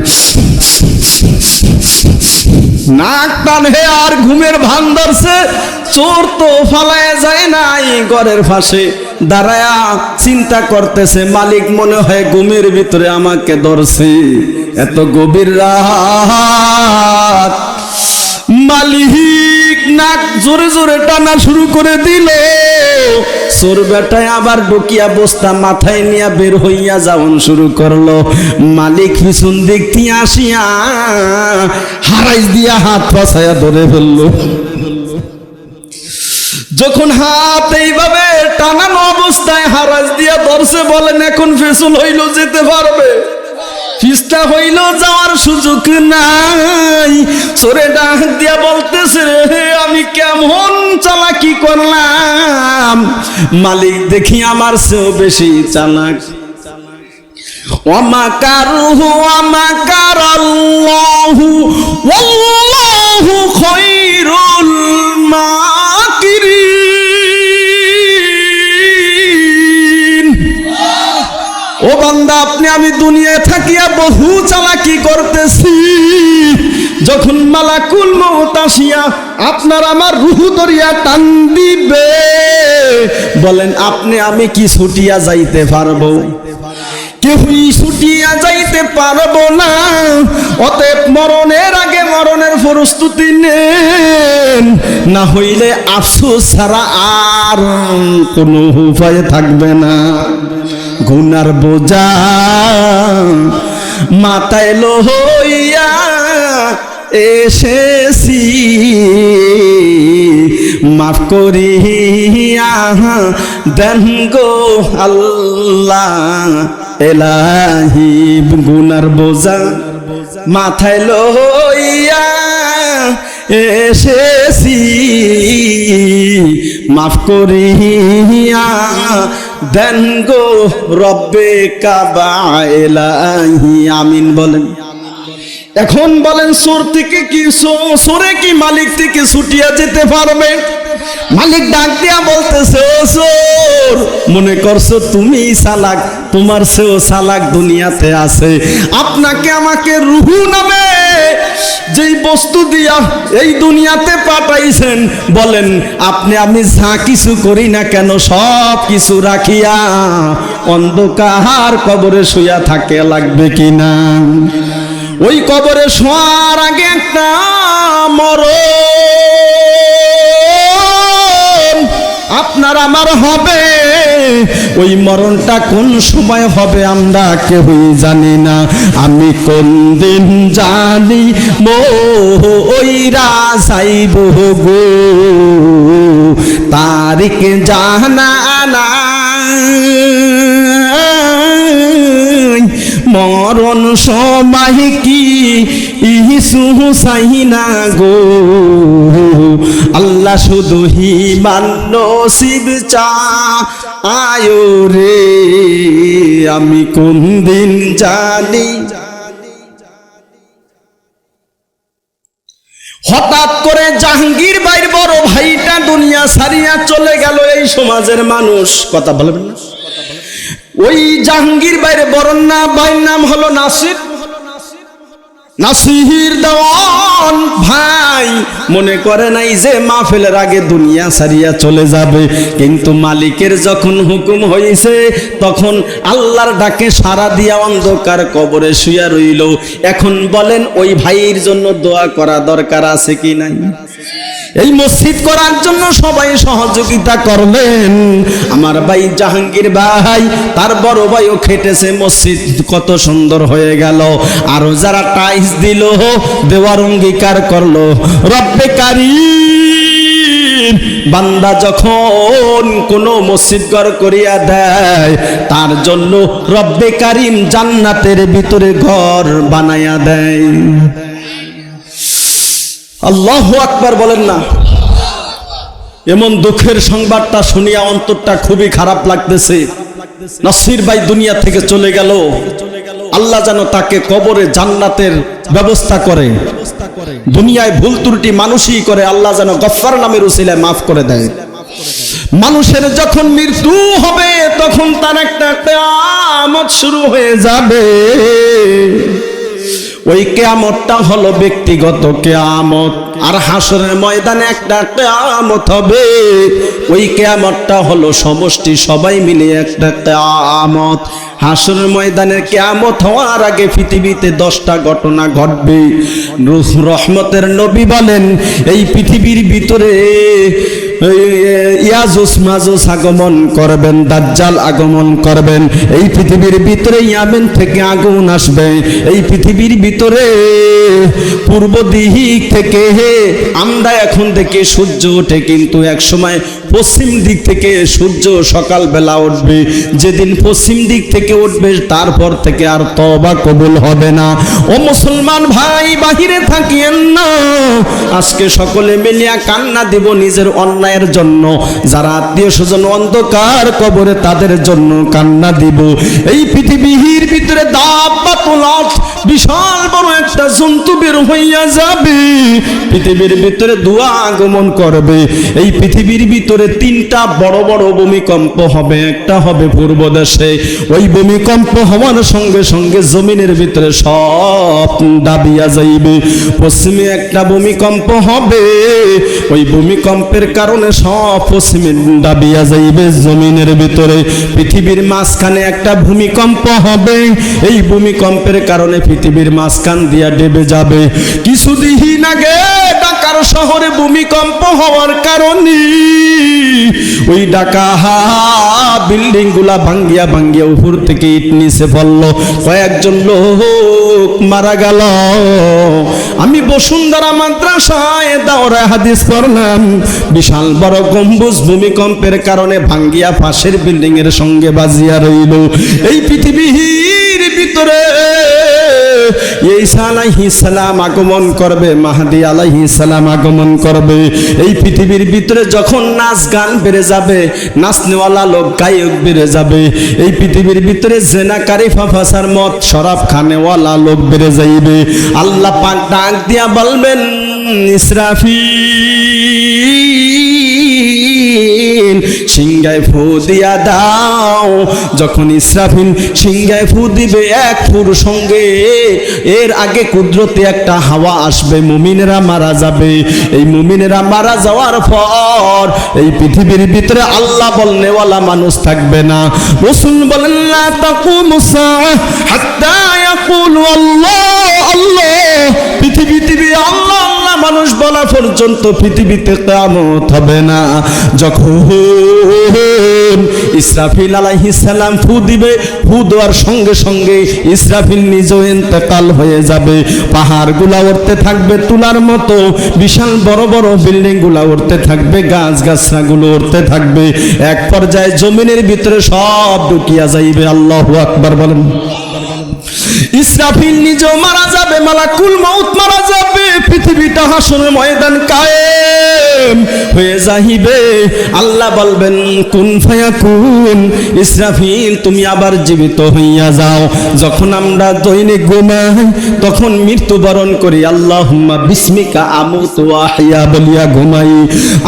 নাক টানে আর ঘুমের ভান ধরছে। চোর তো ফালায় যায় নাই, ঘরের পাশে দাঁড়ায়া চিন্তা করতেছে, মালিক মনে হয় ঘুমের ভিতরে আমাকে ধরছে। এত গভীর রাত, মালিক নাক জোরে জোরে টানা শুরু করে দিল। চোর বেটায় আবার ঢুকিয়া বস্তা মাথায় নিয়ে বের হইয়া যাওন শুরু করলো। মালিক পিছন দিক দিয়ে আসিয়া হারাইস দিয়া হাত ফাঁসাইয়া ধরে ফেললো। যখন হাত এইভাবে টানানো অবস্থায় হারাজ দিয়া ধরছে, বলেন এখন ফেসল হইল যেতে পারবে? ফিস্টা হইল যাওয়ার সুযোগ নাই। চোরে ডাক দিয়া বলতেছে, আমি কেমন চালাকি করলাম, মালিক দেখি আমার চেয়েও বেশি চালাক। ওয়ামাকারুহু ওয়ামাকারাল্লাহু ওয়াল্লাহু খায়রুল মাকিরিন। ও বান্দা, আপনি আমি দুনিয়ায় থাকিয়া বহু চালাকি করতেছি, যখন মালাকুল মউত আসিয়া আপনার আমার রূহ ধরিয়া টান দিবে, বলেন আপনি আমি কি ছুটিয়া যাইতে পারবো? কেউই ছুটিয়া যাইতে পারবো না। অতএব মরণের আগে মরণের প্রস্তুতি নেন, না হইলে আফসোস ছাড়া আর কোনো উপায় থাকবে না। গুনার বোঝা মাথায় লইয়া এসেছি, মাফ করিয়া দেন গো আল্লাহ এলাহি। গুনার বোঝা মাথায় লইয়া এসেছি, মাফ করিয়া দেন গো রব্বে কাবা এলাহি। আমিন বলেন। এখন বলেন, চোর থেকে কি চোরে কি মালিক থেকে ছুটিয়া যেতে পারবে? মালিক ডাক দিয়া বলতেছে, ও চোর, মনে করছো তুমি চালাক? তোমার চেয়েও চালাক দুনিয়াতে আছে। আপনাকে আমাকে রূহ নামে যেই বস্তু দিয়া এই দুনিয়াতে পাঠাইছেন, বলেন আপনি আমি যা কিছু করি না কেন সব কিছু রাখিয়া অন্ধকার কবরে শুয়া থাকে লাগবে কিনা? ওই কবরে শোয়ার আগে একটা মরণ আপনার আমার হবে। ওই মরণটা কোন সময় হবে আমরা কেউই জানি না। আমি কোন দিন জানি ওইরা যাইব গো, তারিখ জানা না। মরণ সময় কি ইসু চাইনা গো, আল্লাহ শুধু হিমান নসিব চায় রে। আমি কোন দিন জানি। হঠাৎ করে জাহাঙ্গীর ভাইয়ের বড় ভাইটা দুনিয়া ছাড়িয়া চলে গেল। এই সমাজের মানুষ কথা বলবেন না। ওই জাহাঙ্গীর ভাইয়ের বড় ভাইয়ের নাম হলো নাসির। নাসির দেওয়ান ভাই মনে করে নাই যে মাহফিলের আগে দুনিয়া ছাড়িয়া চলে যাবে, কিন্তু মালিকের যখন হুকুম হয়েছে তখন আল্লাহর ডাকে সাড়া দিয়া অন্ধকার কবরে শুয়া রইল। এখন বলেন ওই ভাইয়ের জন্য দোয়া করা দরকার আছে কি নাই? এই মসজিদ করার জন্য সবাই সহযোগিতা করলেন। আমার ভাই জাহাঙ্গীর ভাই তার বড় ভাইও খেটেছে, মসজিদ কত সুন্দর হয়ে গেল। আরো যারা টাইলস দিল, দেওয়ার অঙ্গীকার করলো, রব্বে কারীম বান্দা যখন কোনো মসজিদ ঘর করিয়া দেয় তার জন্য রব্বে কারীম জান্নাতের ভিতরে ঘর বানায়া দেয়। আল্লাহু আকবার বলেন না। এমন দুঃখের সংবাদটা শুনিয়া অন্তরটা খুবই খারাপ লাগতেছে। নাসির ভাই দুনিয়া থেকে চলে গেল, আল্লাহ যেন তাকে কবরে জান্নাতের ব্যবস্থা করে। দুনিয়ায় ভুল ত্রুটি মানুষই করে, আল্লাহ যেন গফফার নামের উসিলায় মাফ করে দেয়। মানুষের যখন মৃত্যু হবে তখন তার একটা কিয়ামত শুরু হয়ে যাবে। ওই কিয়ামতটা হলো ব্যক্তিগত কিয়ামত, আর হাসরের ময়দানে একটা কিয়ামত হবে। ওই কিয়ামতটা হলো সমষ্টি, সবাই মিলে একটা কিয়ামত। হাসরের ময়দানের কিয়ামত হওয়ার আগে পৃথিবীতে 10টা ঘটনা ঘটবে। রহমতের নবী বলেন, এই পৃথিবীর ভিতরে ইয়াজুজ মাজুজ আগমন করবেন, দাজ্জাল আগমন করবেন। এই পৃথিবীর ভিতরে ইয়ামেন থেকে আগুন আসবে। এই পৃথিবীর ভিতরে পূর্ব দিক থেকে আমরা এখন থেকে সূর্য ওঠে, কিন্তু এক সময় পশ্চিম দিক থেকে সূর্য সকালবেলা উঠবে। যেদিন পশ্চিম দিক থেকে উঠবে তারপর থেকে আর তওবা কবুল হবে না। ও মুসলমান ভাই, বাহিরে থাকিয়েন না। আজকে সকলে মিলিয়া কান্না দিব নিজের অন্যায়ের জন্য। যারা আত্মীয় স্বজন অন্ধকার কবরে, তাদের জন্য কান্না দিব। এই পৃথিবীর ভিতরে দাব্বাতুল আরদ, বিশাল বড় একটা জন্তু বের হইয়া যাবে। পৃথিবীর ভিতরে ধোঁয়া আগমন করবে। এই পৃথিবীর ভিতরে তিনটা বড় বড় ভূমিকম্প হবে। একটা হবে পূর্ব দেশে, ওই ভূমিকম্প হওয়ার সঙ্গে সঙ্গে জমিনের ভিতরে সব দাবিয়া যাইবে। পশ্চিমে একটা ভূমিকম্প হবে, ওই ভূমিকম্পের কারণে সব পশ্চিমে দাবিয়া যাইবে জমিনের ভিতরে। পৃথিবীর মাঝখানে একটা ভূমিকম্প হবে, এই ভূমিকম্পের কারণে পৃথিবীর মাঝখান দিয়া ডেবে যাবে। কিছুদিন আগে ঢাকার শহরে ভূমিকম্প হওয়ার কারণে ওই ঢাকা বিল্ডিং গুলা ভাঙ্গিয়া ভাঙ্গিয়া উপর থেকে ইট নিচে পড়লো, কয়েকজন লোক মারা গেল। আমি বসুন্ধরা মাদ্রাসায় দাওরায়ে হাদিস করলাম। বিশাল বড় গম্বুজ ভূমিকম্পের কারণে ভাঙ্গিয়া পাশের বিল্ডিং এর সঙ্গে বাজিয়া রইল। এই পৃথিবীর ভিতরে ঈসা আলাইহিস সালাম আগমন করবে, মাহদী আলাইহিস সালাম আগমন করবে। এই পৃথিবীর ভিতরে যখন নাচ গান বেড়ে যাবে, নাচনেওয়ালা লোক গায়ক বেড়ে যাবে। এই পৃথিবীর ভিতরে জেনাকারী, ফাফাসার, মদ শরাব খানেওয়ালা লোক বেড়ে যাইবে। আল্লাহ পাক ডাক দিয়া বলবেন, ইসরাফিল সিংহায় ফু দিয়া দাও। যখন ইসরাফিল সিংহায় ফু দিবে, এক ফুর সঙ্গে এর আগে কুদরতে একটা হাওয়া আসবে, মুমিনেরা মারা যাবে। এই মুমিনেরা মারা যাওয়ার পর এই পৃথিবীর ভিতরে আল্লাহ বলনেওয়ালা মানুষ থাকবে না। রাসূল বলেন, লা তাকুমুস সাআহ হাত্তা ইয়াকুলু আল্লাহ আল্লাহ। পৃথিবীতে আল্লাহ আল্লাহ মানুষ বলা পর্যন্ত পৃথিবীতে কিয়ামত হবে না। যখন ইসরাফিল আলাইহিস সালাম ফু দিবে, ফু দেওয়ার সঙ্গে সঙ্গে ইসরাফিল নিজেও ইন্তেকাল হয়ে যাবে। পাহাড়গুলা উঠতে থাকবে তুলার মতো, বিশাল বড় বড় বিল্ডিং গুলা উঠতে থাকবে, গাছ গাছরাগুলো উঠতে থাকবে। এক পর্যায়ে জমিনের ভিতরে সব ঢুকিয়া যাইবে। আল্লাহু আকবার বলেন। ইসরাফিল নিজেও মারা যাবে, মালাকুল মউত মারা যাবে। পৃথিবীটা হাসরের ময়দান কায়েম হয়ে যাইবে। আল্লাহ বলবেন, কুন ফায়াকুন, ইসরাফিল তুমি আবার জীবিত হইয়া যাও। যখন আমরা দৈনিক ঘুমাই, তখন মৃত্যুবরণ করি, আল্লাহুম্মা বিসমিকা আমুতু ওয়া আহইয়া বলিয়া ঘুমাই।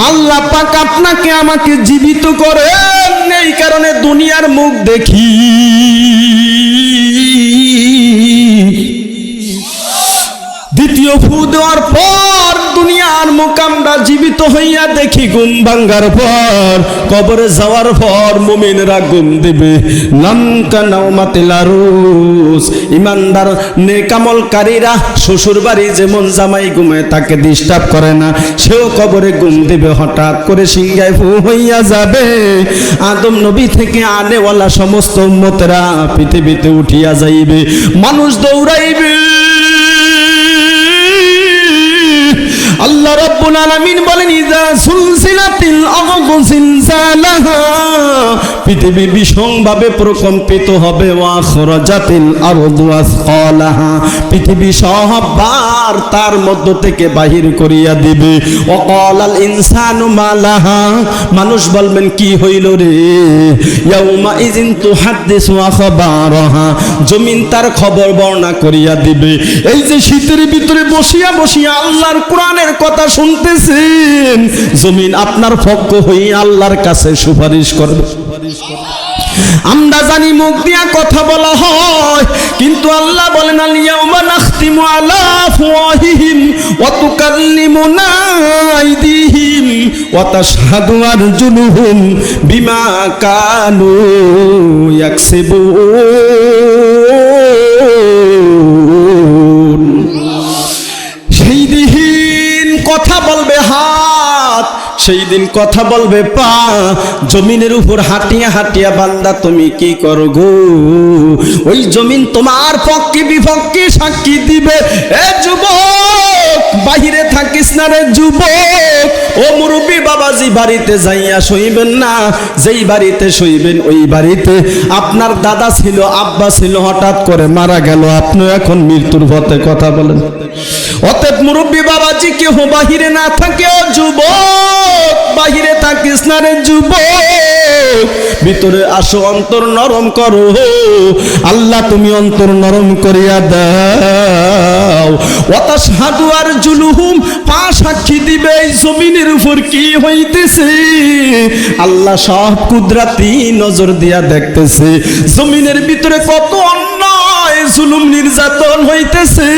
আল্লাহ পাক আপনাকে আমাকে জীবিত করেন, এই কারণে দুনিয়ার মুখ দেখি। দ্বিতীয় ফু দেওয়ার পর দুনিয়ার মুখ আমরা জীবিত হইয়া দেখি। ঘুম ভাঙ্গার পর, কবরে যাওয়ার পর মুমিনরা ঘুম দিবে। নামকা নাওমাতিল আরুস, ইমানদার নেকামলকারীরা শ্বশুর বাড়ি যেমন জামাই ঘুমায় তাকে ডিস্টার্ব করে না, সেও কবরে ঘুম দিবে। হঠাৎ করে সিংহায় ফু হইয়া যাবে। আদম নবী থেকে আনেওয়ালা সমস্ত উম্মতেরা পৃথিবীতে উঠিয়া যাইবে। মানুষ দৌড়াইবে। আল্লাহ রাব্বুল আলামিন বলেন, ইযা সুলসিলাতিল আরদু জিলজালাহা, পৃথিবী ভীষণভাবে প্রকম্পিত হবে। ওয়া খরাজাতিল আরদু আসকালাহা, পৃথিবী সব ভার তার মধ্য থেকে বাহির করিয়া দিবে। ওয়া ক্বালাল ইনসানু মা লাহা, মানুষ বলবেন কি হইল রে। ইয়াউমা ইযিন তুহাদ্দিসু আখবারাহা, জমিন তার খবর বর্ণনা করিয়া দিবে। এই যে শীতের ভিতরে বসিয়া বসিয়া আল্লাহর কোরআনের কথা শুনতেছেন, জমিন আপনার পক্ষ হয়ে আল্লাহর কাছে সুপারিশ করবে। আমরা জানি মুখ দিয়া কথা বলা হয়, কিন্তু আল্লাহ বলেন, আল ইয়াউমা নাখতিমু আলা আফওয়াহিহিম ওয়া তুকাল্লিমুনা আইদিহিম ওয়া তাশহাদু আরজুলুহুম বিমা কানু ইয়াকসিবুন। সেই দিন কথা বলবে হাত, সেই দিন কথা বলবে পা। জমিনের উপর হাঁটিয়া হাঁটিয়া বান্দা তুমি কি করো গো, ওই জমিন তোমার পক্ষে বিপক্ষে সাক্ষী দিবে। এ যুবক, বাহিরে থাকিস না রে যুবক। ও মুরব্বী বাবাজি, বাড়িতে যাইয়া শুইবেন না। যেই বাড়িতে শুইবেন ওই বাড়িতে আপনার দাদা ছিল, আব্বা ছিল, হঠাৎ করে মারা গেল, আপনি এখন মৃত্যুর পথে। কথা বলেন। অতএব মুরব্বী বাবাজি, কেউ বাহিরে না থাকে। ও যুবক, বাহিরে থাকিস না রে যুবক, ভিতরে আসো, অন্তর নরম করো। আল্লাহ তুমি অন্তর নরম করিয়া দাও। ওয়াতাশহাদু আরজুলুহুম, পা সাক্ষী দিবে এই জমিনের উপর কি হইতেছে। আল্লাহ সব কুদরতি নজর দিয়া দেখতেছে জমিনের ভিতরে কত অন্যায় জুলুম নির্যাতন হইতেছে।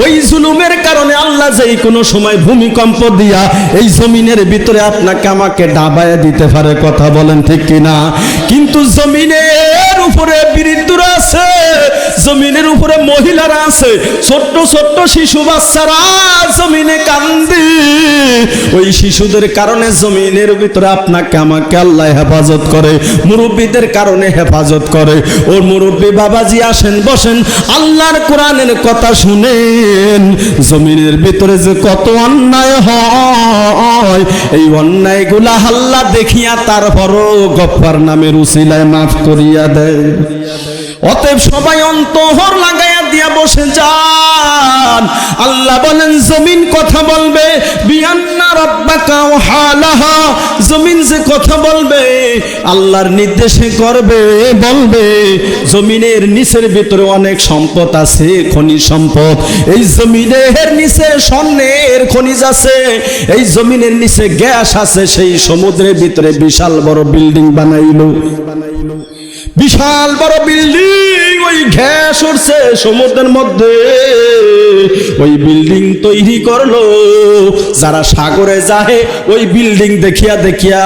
ওই জুলুমের কারণে আল্লাহ যেই কোনো সময় ভূমিকম্প দিয়া এই জমিনের ভিতরে আপনাকে আমাকে ডাবায় দিতে পারে। কথা বলেন ঠিক কিনা? কিন্তু জমিনের উপরে বৃদ্ধরা আছে, জমিনের উপরে মহিলারা আছে, ছোট্ট ছোট্ট শিশু বাচ্চারা জমিনে কান্দে। ওই শিশুদের কারণে জমিনের ভিতরে আপনাকে আমাকে আল্লাহ হেফাজত করে, মুরব্বীদের কারণে হেফাজত করে। ওর মুরব্বী বাবাজি আসেন, বসেন, আল্লাহর কোরআনের কথা শুনেন। জমিনের ভিতরে যে কত অন্যায় হয়, এই অন্যায়গুলা আল্লাহ দেখিয়া তারপরও গফফার নামের উসিলায় মাফ করিয়া দেয়। অতএব সবাই অন্তর লাগাইয়া দিয়া বসে যান। আল্লাহ বলেন জমিন কথা বলবে, বিআন্না রাব্বাকা ওয়াহালাহা, জমিন যে কথা বলবে আল্লাহর নির্দেশে করবে, বলবে। জমিনের নিচের ভিতরে অনেক সম্পদ আছে, খনিজ সম্পদ। এই জমিনের নিচে স্বর্ণের খনিজ আছে, এই জমিনের নিচে গ্যাস আছে। সেই সমুদ্রের ভিতরে বিশাল বড় বিল্ডিং বানাইলো, বিশাল বড় বিল্ডিং। ওই গ্যাস উঠছে সমুদ্রের মধ্যে, ওই বিল্ডিং তৈরি করলো। যারা সাগরে যায় ওই বিল্ডিং দেখিয়া দেখিয়া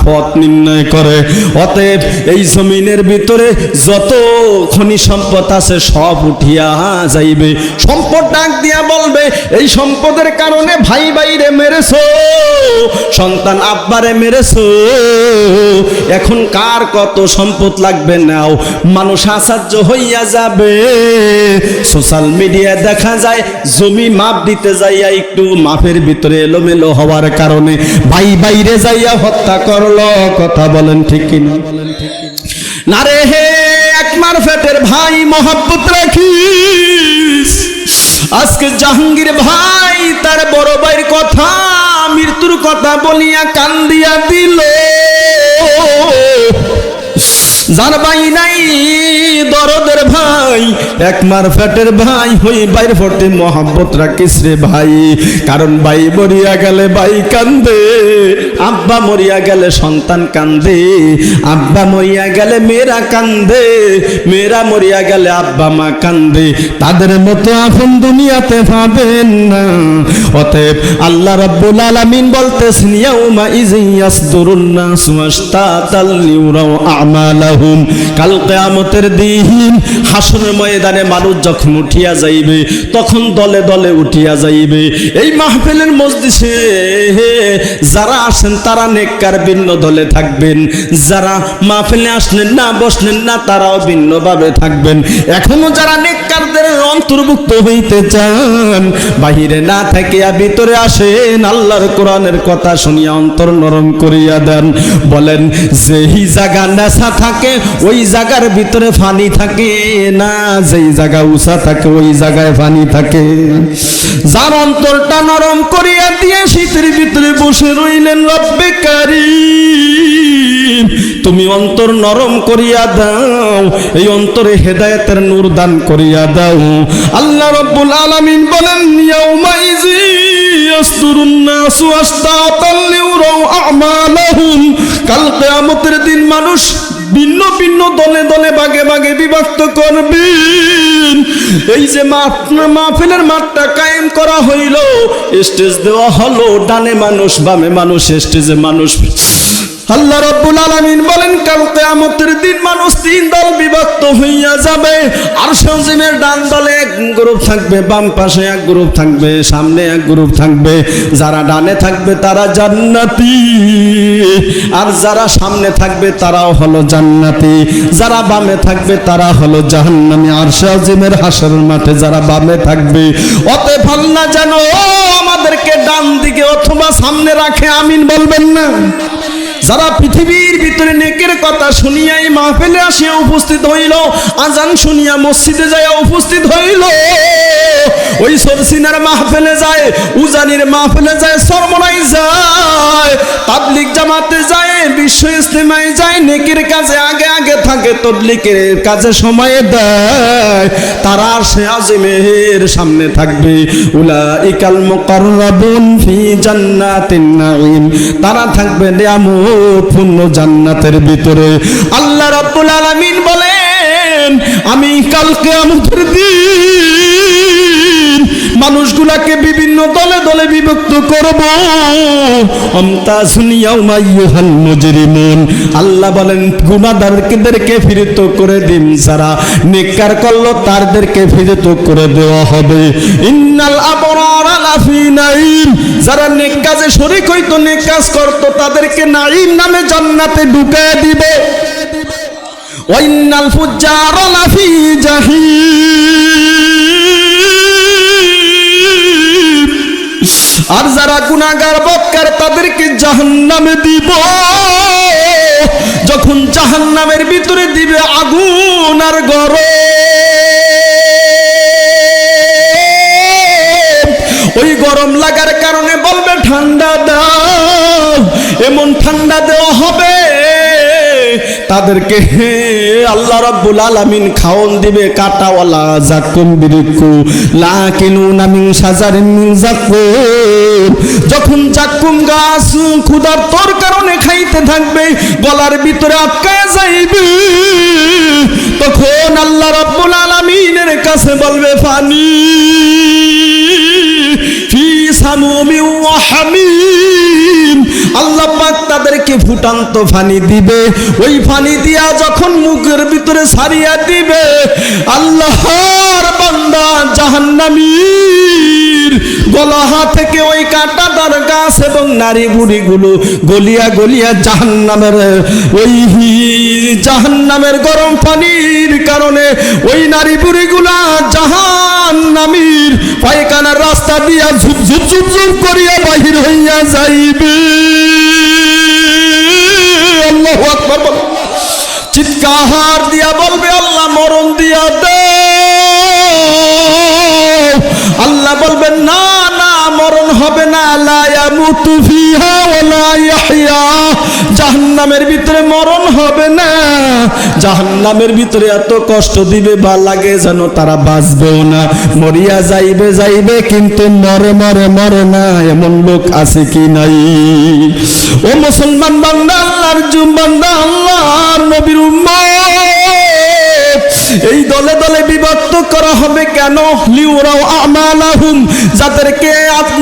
পথ নির্ণয় করে। অতএব এই জমিনের ভিতরে যত খনি সম্পদ আছে সব উঠিয়া যাইবে। সম্পদ ডাক দিয়া বলবে, এই সম্পদের কারণে ভাই ভাইরে মেরেছো, সন্তান আব্বারে মেরেছো, এখন কার কত সম্পদ লাগবে নাও। মানুষ আশ্চর্য হইয়া যাবে। সোশ্যাল মিডিয়ায় দেখা যায় জমি মাপ দিতে যাইয়া একটু মাপের ভিতরে এলোমেলো হওয়ার কারণে ভাই বাইরে যাইয়া হত্যা করলো। কথা বলেন ঠিক কিনা? না রে হে, একমার ফেটের ভাই মহব্বত রাখিস। আজকে জাহাঙ্গীর ভাই তার বড় ভাইয়ের কথা, মৃত্যুর কথা বলিয়া কান্দিয়া দিল। যার ভাই নাই দরদের ভাই, একমার ফেটের ভাই, হই ভাইয়ের প্রতি মহব্বত রাখিস রে ভাই। কারণ ভাই মরিয়া গেলে ভাই কান্দে, আব্বা মরিয়া গেলে সন্তান কান্দে, আব্বা মরিয়া গেলে মেয়েরা কান্দে, মেয়েরা মরিয়া গেলে আব্বা মা কান্দে। তাদের মতো আপন দুনিয়াতে পাবেন না। অতএব আল্লাহ রাব্বুল আলামিন বলতেছেন, ইয়াউমা ইযি ইয়াসদুরুন নাসু আশতাতাল লিউরাউ আমালাহুম। কাল কিয়ামতের দিন হাসরের ময়দানে মানুষ যখন উঠিয়া যাইবে, তখন দলে দলে উঠিয়া যাইবে। এই মাহফিলের মজলিসে যারা আসেন তারা নেককার ভিন্ন দলে থাকবেন, যারা মাহফিলে আসলেন না, বসলেন না, তারাও ভিন্নভাবে থাকবেন। এখনো যারা নেককারদের অন্তর্ভুক্ত হইতে চান, বাহিরে না থাকিয়া ভিতরে আসেন, আল্লাহর কোরআনের কথা শুনিয়া অন্তর নরম করিয়া দেন। বলেন, যেই জায়গা নেশা থাকে ওই জায়গার ভিতরে পানি থাকে না, যেই জায়গা উঁচা থাকে ওই জায়গায় পানি থাকে। যার অন্তরটা নরম করিয়া দিয়ে শীতের ভিতরে বসে রইলেন, রব্বে কারীম তুমি অন্তর নরম করিয়া দাও, এই অন্তরে হেদায়েতের নূর দান করিয়া দাও। আল্লাহ রাব্বুল আলামিন বলেন, ইয়াউমা ইযি ইয়াসদুরুন নাসু আশতাতাল লিউরাউ আমালাহুম। কাল কিয়ামতের দিন মানুষ ভিন্ন ভিন্ন দলে দলে ভাগে ভাগে বিভক্ত করবেন। এই যে মাহফিলের মাঠটা কায়েম করা হইল, স্টেজ দেওয়া হলো, ডানে মানুষ বামে মানুষ, স্টেজে মানুষ। আল্লাহ রাব্বুল আলামিন বলেন, কাল কিয়ামতের দিন মানুষ তিন দল বিভক্ত হইয়া যাবে। আরশে আজিমের ডান দলে এক গ্রুপ থাকবে, বাম পাশে এক গ্রুপ থাকবে, সামনে এক গ্রুপ থাকবে। যারা ডানে থাকবে তারা জান্নাতি, আর যারা সামনে থাকবে তারাও হলো জান্নাতি, যারা বামে থাকবে তারা হলো জাহান্নামী। আরশে আজিমের হাসরের মাঠে যারা বামে থাকবে, অতএব আল্লাহ যেন আমাদেরকে ডান দিকে অথবা সামনে রাখে, আমিন বলবেন না? যারা পৃথিবীর ভিতরে নেকের কথা শুনিয়া এই মাহফিলে আসিয়া উপস্থিত হইল, আজান শুনিয়া মসজিদে যায় উপস্থিত হইল, ওই সরসিনার মাহফিলে যায়, উজানির মাহফিলে যায়, সরমনায় যায়, তাবলিগ জামাতে যায়, বিশ্ব ইজতেমায় যায়, নেকের কাজে আগে আগে থাকে, তবলিগের কাজে সময় দেয়, তারা আরশে আজিমের সামনে থাকবে। উলাইকাল মুকাররাবুন ফি জান্নাতিন নাঈম, তারা থাকবে নিয়ামতপূর্ণ জান্নাতের ভিতরে। আল্লাহ রাব্বুল আলামিন বলেন, আমি কাল কিয়ামতের দিন মানুষগুলাকে বিভিন্ন দলে দলে বিভক্ত করব। আমতাজুন ইয়াউমা আইয়ুহাল মুজরিমুন, আল্লাহ বলেন গুনাহগারদেরকে ফিরিত করে দিন, যারা নেককার করলো তাদেরকে ফিরিত করে দেওয়া হবে। ইন্নাল আবরারা লাফি নাঈম, যারা নেক কাজে শরীক হইতো, নেক কাজ করতো, তাদেরকে নাঈম নামে জান্নাতে ঢুকায় দিবে। ওয়া ইন্নাল ফুজ্জারা লাফি জাহিম, আর যারা গুনাহগার বদকার তাদেরকে জাহান্নামে দিব। যখন জাহান্নামের ভিতরে দিবে আগুন আর গরম, ওই গরম লাগার কারণে বলবে ঠান্ডা দাও, এমন ঠান্ডা দেওয়া হবে তাদেরকে আল্লাহ রাব্বুল আলামিন খাওন দিবে কাটাওয়ালা জাকুম বিরিকু লাকিনুনা মিন শাজারিন মিন জাকুম। যখন জাকুম গাছ ক্ষুধার তোর কারণে খাইতে থাকবে, গলার ভিতরে আটকায় যাইবে, তখন আল্লাহ রাব্বুল আলামিনের কাছে বলবে পানি ফি সামুমি ওয়া হামিম, আল্লাহ পাক তাদেরকে ফুটান্ত পানি দিবে। ওই পানি দিয়া যখন মুখের ভিতরে ছাড়িয়া দিবে, আল্লাহর বান্দা জাহান্নামীর গলা থেকে ওই কাঁটাদার গাছ এবং নারী বুড়িগুলো গলিয়া গলিয়া জাহান্নামের গরম পানির কারণে ওই নারী বুড়িগুলা জাহান্নামীর পায়খানার রাস্তা দিয়া ঝুপ ঝুপ ঝুপ ঝুপ করিয়া বাহির হইয়া যাইবে। আল্লাহু আকবার, চিৎকার দিয়া বলবে আল্লাহ মরণ দিয়া দে। আল্লাহ বলবেন না না, মরণ হবে না, লা ইয়ামুতু ফিহা ওয়া লা ইয়াহইয়া, জাহান্নামের ভিতরে মরণ হবে না। জাহান্নামের ভিতরে এত কষ্ট দিবে বা লাগে যেন তারা বাঁচবেও না, মরিয়া যাইবে যাইবে কিন্তু মরে মরে মরে না, এমন লোক আছে কি নাই? ও মুসলমান বান্দা, আল্লাহর বান্দা, আল্লাহর নবীর উম্মত, এই দলে দলে বিভক্ত করা হবে কেন? লিউরাও আমালাহুম,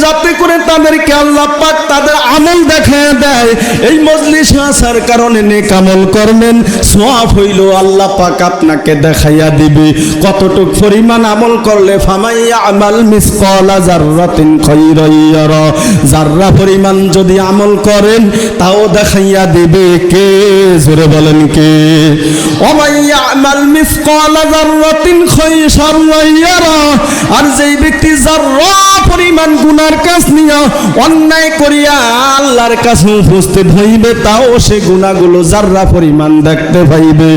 যাতে করে তাদেরকে আল্লাহ পাক তাদের আমল দেখায় দেয়। এই মজলিসে আসার কারণে নেক আমল করবেন, সওয়াব হইল আল্লাহ পাক আপনাকে দেখাইয়া দিবে কতটুক পরিমাণ আমল করলে। ফামাইয়া আমাল মিসকালা যাররাতিন খায়রান ইয়ারা, যাররা পরিমাণ যদি আমল করেন তাও দেখাইয়া দিবে কে? জোরে বলেন কে? ওমাইয়া আমাল মিসকালা যাররাতিন শাররান ইয়ারা, আর যেই ব্যক্তি যাররা পরিমাণ গুনার কাজ নিয়ে অন্যায় করিয়া আল্লাহর কাছে উপস্থিত হইবে, তাও সে গুনাহগুলো যাররা পরিমাণ দেখতে পাইবে।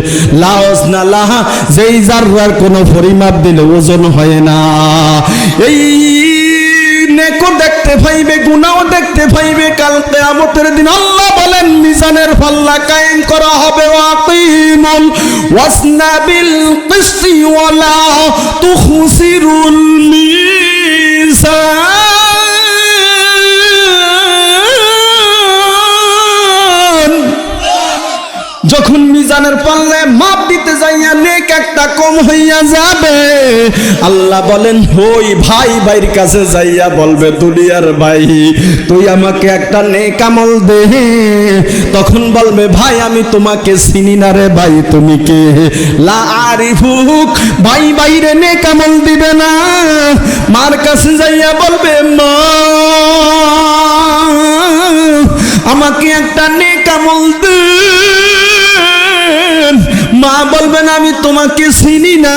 লা ওজনা লাহা, যেই যাররার কোনো পরিমাপ দিলে ওজন হয় না। এই নেকও দেখতে পাইবে, গুনাহও দেখতে পাইবে। কাল কিয়ামতের দিন আল্লাহ বলেন মিজানের পাল্লা কায়েম করা হবে। ওয়াকিমুল ওয়াজনা বিল কিসতি ওয়ালা তুখসিরুল মিজান। যখন মিজানের পাল্লায় মাপ দিতে যাইয়া নেক একটা কম হইয়া যাবে, আল্লাহ বলেন ওই ভাই ভাইয়ের কাছে যাইয়া বলবে দুনিয়ার ভাই তুই আমাকে একটা নেক আমল দে। তখন বলবে ভাই আমি তোমাকে চিনি না রে ভাই তুমি কে, লা আরিফুক, ভাই ভাইরে নেক আমল দিবে না। মার কাছে যাইয়া বলবে মা আমাকে একটা নেক আমল দে। মা বলবেন আমি তোমাকে চিনি না।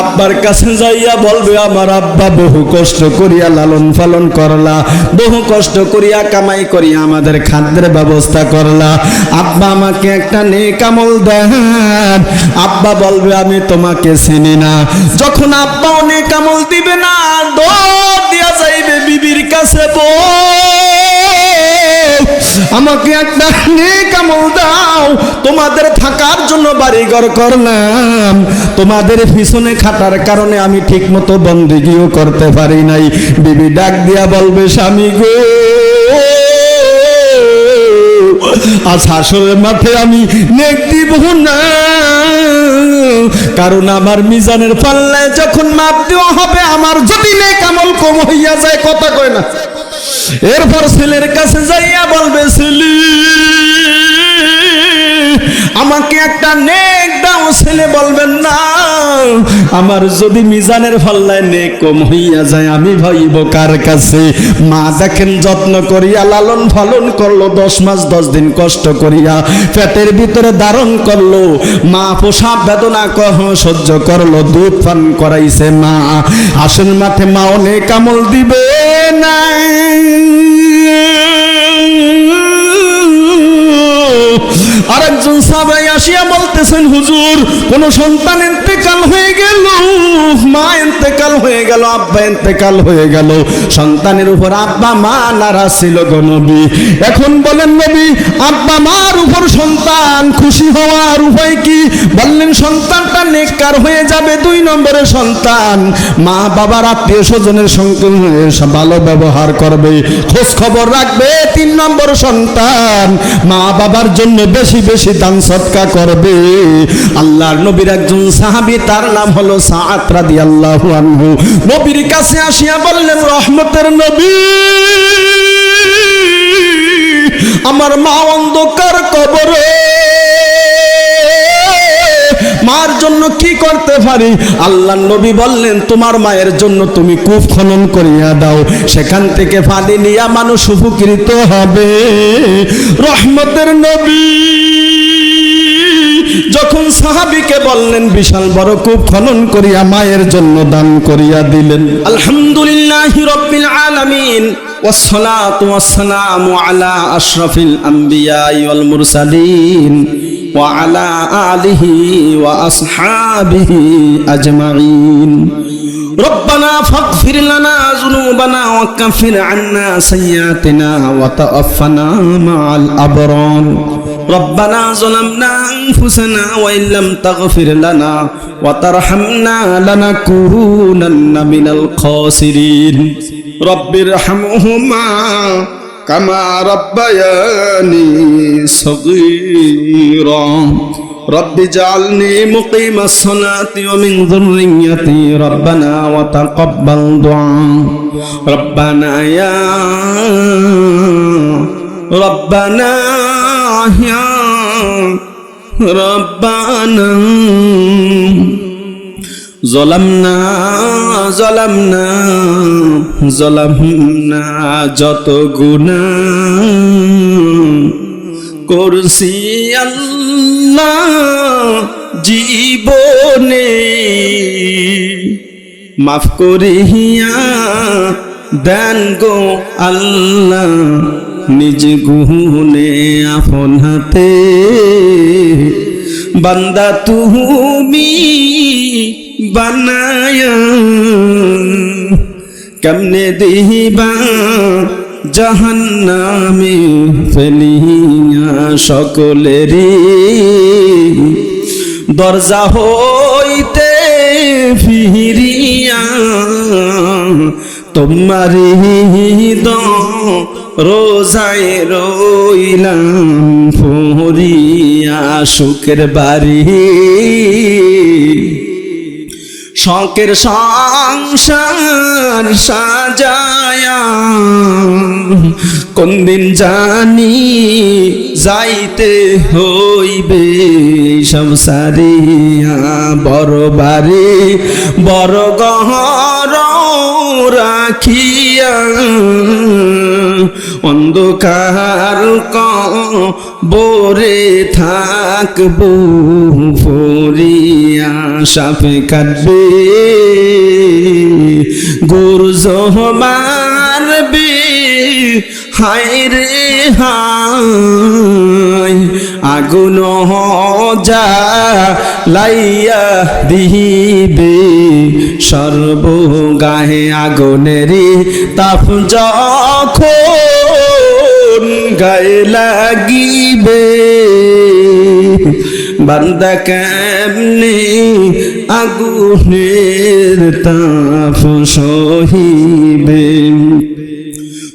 আব্বার কাছে যাইয়া বলবে আমার আব্বা বহু কষ্ট করিয়া লালন পালন করলা, বহু কষ্ট করিয়া কামাই করিয়া আমাদের খাদ্যের ব্যবস্থা করলা, আব্বা আমাকে একটা নেক আমল দেন। আব্বা বলবে আমি তোমাকে চিনি না। যখন আব্বাও নেক আমল দিবে না, দৌড় দিয়া যাইবে বিবির কাছে, আমাকে একটা নেক আমল দাও, তোমাদের থাকার জন্য বাড়িঘর করলাম, তোমাদের পিছনে খাটার কারণে আমি ঠিক মতো বন্দেগিও করতে পারি নাই। বিবি ডাক দিয়া বলবে স্বামী গো আজ হাসরের মাঠে আমি নেক দিব না, কারণ আমার মিজানের পাল্লায় যখন মাপ দেওয়া হবে আমার যদি নেক আমল কম হইয়া যায়, কথা কয় না। এরপর ছেলের কাছে যাইয়া বলবে ছেলে আমাকে একটা নেক দাও। ছেলে বলবেন না আমার যদি মিজানের পাল্লায় নেক কম হইয়া যায় আমি ভাইব কার কাছে। মা দেখেন যত্ন করিয়া লালন পালন করলো, 10 মাস 10 দিন কষ্ট করিয়া পেটের ভিতরে ধারণ করলো, মা প্রসব বেদনা সহ্য করলো, দুধ পান করাইছে মা। হাসরের মাঠে মা অনেক আমল দিবে না। আরেকজন সাহাবী আসিয়া বলতেছেন হুজুর কোন সন্তান ইন্তেকাল হয়ে গেল, মা ইন্তেকাল হয়ে গেল, আব্বা ইন্তেকাল হয়ে গেল, সন্তানের উপর আব্বা মা নারাজ ছিল গো নবী। এখন বলেন নবী আব্বা মার উপর সন্তান খুশি হওয়ার উপায় কি? বললেন সন্তানটা নেককার হয়ে যাবে, 2 নম্বরে সন্তান মা বাবার আত্মীয় স্বজনের সঙ্গে ভালো ব্যবহার করবে, খোঁজ খবর রাখবে। 3 নম্বর সন্তান মা বাবার জন্য বেশি বেশি দান সদকা করবে। আল্লাহর নবীর একজন সাহাবী তার নাম হলো সাআদ রাদিয়াল্লাহু আনহু, নবীর কাছে আসিয়া বললেন রহমতের নবী আমার মা অন্ধকার কবরে, মার জন্য কি করতে পারি? আল্লাহর নবী বললেন তোমার মায়ের জন্য তুমি কূপ খনন করিয়া দাও, সেখান থেকে পানি নিয়ে মানুষ উপকৃত হবে। রহমতের নবী যখন সাহাবীকে বললেন বিশাল বড় কূপ খনন করিয়া মায়ের জন্য দান করিয়া দিলেন। আলহামদুলিল্লাহি রাব্বিল আলামিন ওয়াসসালাতু ওয়াসসালামু আলা আশরাফিল আমবিয়া ওয়াল মুরসালিন ওয়া আলা আলিহি ওয়া আসহাবিহি আজমাইন। ربنا فاغفر لنا ذنوبنا وكفر عنا سيئاتنا وتوفنا مع الأبرار. ربنا ظلمنا أنفسنا وإن لم تغفر لنا وترحمنا لنكونن من الخاسرين. رب ارحمهما كما ربياني صغيرا. رب اجعلني مقيم الصلاة ومن ذريتي ربنا وتقبل دعاء. ربنا يا ربنا يا ربنا ظلمنا যত গুনাহ করছি আল্লাহ জীবনে, মাফ করিয়া দেন গো আল্লাহ নিজ গুণে আপন হাতে। বান্দা তুমি বানায়া কেমনে দিবা জাহান্নামে ফেলিয়া, সকলেরই দরজা হইতে ফিরিয়া তোমারি রোজায় রইলাম ফরিয়া সুখের বাড়ি, শখের সংসার সাজায়া কোন দিন জানি যাইতে হইবে সব সারিয়া, বড় বাড়ি বড় ঘর রাখিয়া অন্ধকার কবরে থাকবো ফরিয়া, সাপে কাটবে গুরজ মারবে হায় রে হায়, আগুন জ্বালাইয়া দিবে সর্বগাহে, আগুনেরই তাপ যখন গায়ে লাগিবে বান্দা কেমনে আগুনের তাপ সহিবে।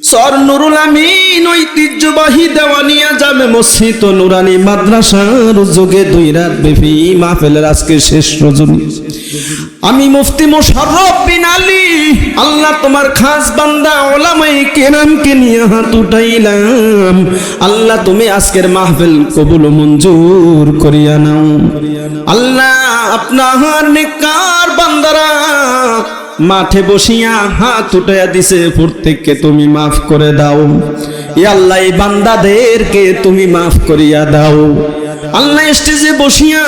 সর নুরুল আমিন ঐতিহ্যবাহী দেওয়ানিয়া জামে মসজিদ ও নুরানি মাদ্রাসার উদ্যোগে 2 রাত ব্যাপী মাহফিলের আজকে শেষ রজনী। আমি মুফতি মোশাররফ বিন আলী আল্লাহ তোমার খাস বান্দা ওলামায়ে কেরামকে নিয়ে হাত উঠাইলাম। আল্লাহ তুমি আজকের মাহফিল কবুল ও মঞ্জুর করিয়া নাও। আল্লাহ আপনার নেককার বান্দারা মাঠে বসিয়া হাত উঠাইয়া দিছে, প্রত্যেককে তুমি মাফ করে দাও। ইয়া আল্লাহ এই বান্দাদেরকে তুমি মাফ করিয়া দাও। আল্লাহ স্টেজে বসিয়া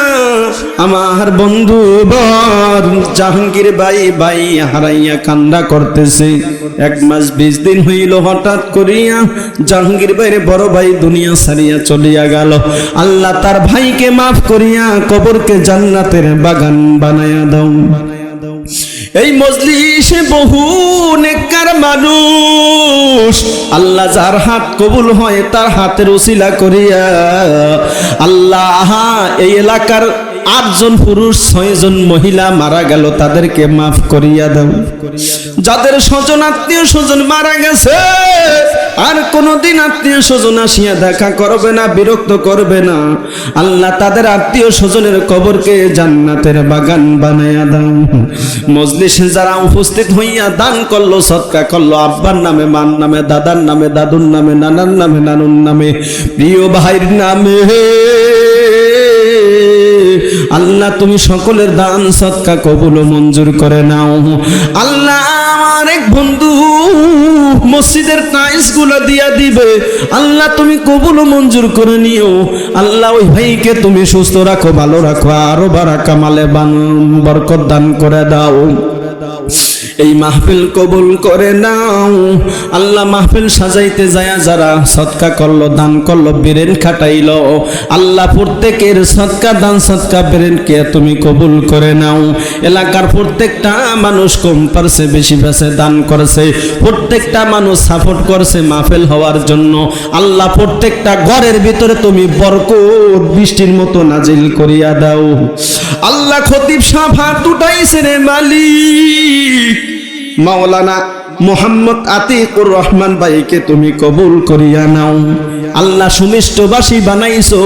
আমার বন্ধু বর জাহাঙ্গীর ভাই হারাইয়া কান্না করতেছে। 1 মাস 20 দিন হইল হঠাৎ করিয়া জাহাঙ্গীর ভাইয়ের বড় ভাই দুনিয়া ছাড়িয়া চলিয়া গেল। আল্লাহ তার ভাইকে মাফ করিয়া কবরকে জান্নাতের বাগান বানায়া দাও। এই মজলিসে বহু নেককার মানুষ, আল্লাহ যার হাত কবুল হয় তার হাতের উসিলা করিয়া আল্লাহ এই এলাকার 8 জন পুরুষ 6 জন মহিলা মারা গেল, তাদেরকে মাফ করিয়া দাও। যাদের স্বজন আত্মীয় স্বজন মারা গেছে আর কোনদিন আত্মীয় স্বজন আসিয়া দেখা করবে না, বিরক্ত করবে না, আল্লাহ তাদের আত্মীয় স্বজনের কবরকে জান্নাতের বাগান বানায়া দাও। মজলিসে যারা উপস্থিত হইয়া দান করলো, সদকা করলো, আব্বার নামে, মার নামে, দাদার নামে, দাদুর নামে, নানার নামে, নানুর নামে, প্রিয় ভাইয়ের নামে, আল্লাহ তুমি সকলের দান সদকা কবুল ও মঞ্জুর করে নাও। আল্লাহ আমার এক বন্ধু মসজিদের টাইলস গুলো দিয়া দিবে, আল্লাহ তুমি কবুল ও মঞ্জুর করে নিও। আল্লাহ ওই ভাইকে তুমি সুস্থ রাখো, ভালো রাখো, আরো বারাকা মালে বরকত দান করে দাও। এই মাহফিল কবুল করে নাও। আল্লাহ মাহফিল সাজাইতে যায়া যারা সদকা করলো, দান করলো, বেরেন খাটাইলো, আল্লাহ প্রত্যেকের সদকা দান সদকা বেরেনকে তুমি কবুল করে নাও। এলাকার প্রত্যেকটা মানুষ কম পারছে বেশি পারছে দান করেছে, প্রত্যেকটা মানুষ সাপোর্ট করছে মাহফিল হওয়ার জন্য। আল্লাহ প্রত্যেকটা ঘরের ভিতরে তুমি বরকত বৃষ্টির মতো নাজিল করিয়া দাও। আল্লাহ খতিব সাহেব হাত উঠাইছে রে মালিক, মাওলানা মোহাম্মদ আতিকুর রহমান ভাইকে তুমি কবুল করিয়া নাও। আল্লাহ সুমিষ্টবাসী বানাইছো,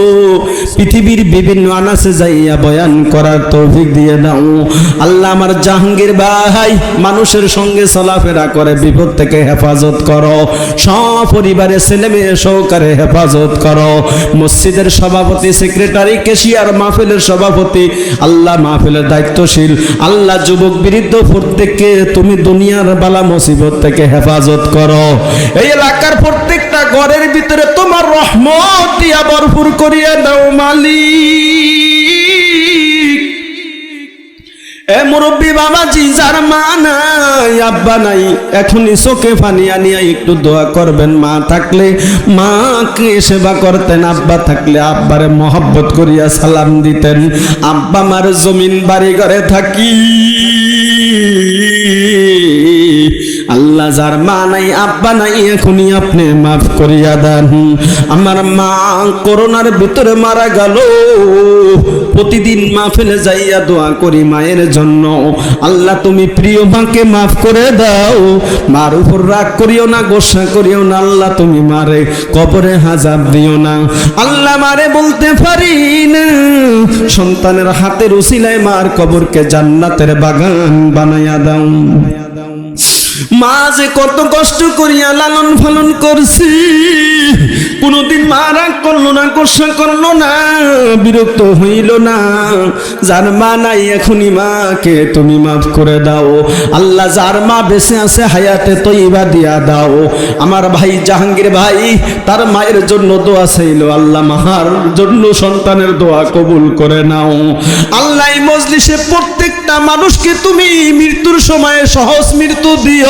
পৃথিবীর বিভিন্ন আনাসে যাইয়া বয়ান করার তৌফিক দিয়ে দাও। আল্লাহ আমার জাহাঙ্গীর ভাই মানুষের সঙ্গে চলাফেরা করে, বিপদ থেকে হেফাজত করো, সপরিবারে ছেলে মেয়ে সহকারে হেফাজত করো। মসজিদের সভাপতি, সেক্রেটারি, ক্যাশিয়ার, মাহফিলের সভাপতি, আল্লাহ মাহফিলের দায়িত্বশীল, আল্লাহ যুবক বৃদ্ধ প্রত্যেককে তুমি দুনিয়ার বালা মুসিবত থেকে হেফাজত করো। এই এলাকার প্রত্যেকটা ঘরের ভিতরে তোমার রহমত দিয়া ভরপুর করিয়া দাও মালিক। এ মুরব্বী বাবাজি যার মা নাই, আব্বা নাই, এখনই চোখে পানি আনিয়া একটু দোয়া করবেন। মা থাকলে মাকে সেবা করতেন, আব্বা থাকলে আব্বারে মহব্বত করিয়া সালাম দিতেন। আব্বা মার জমিন বাড়ি ঘরে থাকি আল্লাহ যার মা নাই আব্বা নাই এখনই আপনি মাফ করিয়া দেন। আমার মা করোনার ভিতরে মারা গেল, প্রতিদিন মাহফিলে যাইয়া দোয়া করি মায়ের জন্য। আল্লাহ তুমি প্রিয় মাকে মাফ করে দাও, মার উপর রাগ করিও না, গোসা করিও না। আল্লাহ তুমি মারে কবরে হাজাব দিও না। আল্লাহ মারে বলতে পারি না, সন্তানের হাতের উসিলায় মার কবরকে জান্নাতের বাগান বানাইয়া দাও। মা যে কত কষ্ট করিয়া লালন পালন করছি, কোনদিন মা রাগ করলো না, গোসা করলো না, বিরক্ত হইল না। যার মা নাই এখনই মাকে তুমি মাফ করে দাও। আল্লাহ যার মা বেঁচে আছে হায়াতে তৈবা দিয়া দাও। আমার ভাই জাহাঙ্গীর ভাই তার মায়ের জন্য দোয়া চাইল, আল্লাহ মাহার জন্য সন্তানের দোয়া কবুল করে নাও। আল্লাহ এই মজলিসে প্রত্যেকটা মানুষকে তুমি মৃত্যুর সময়ে সহজ মৃত্যু দিও।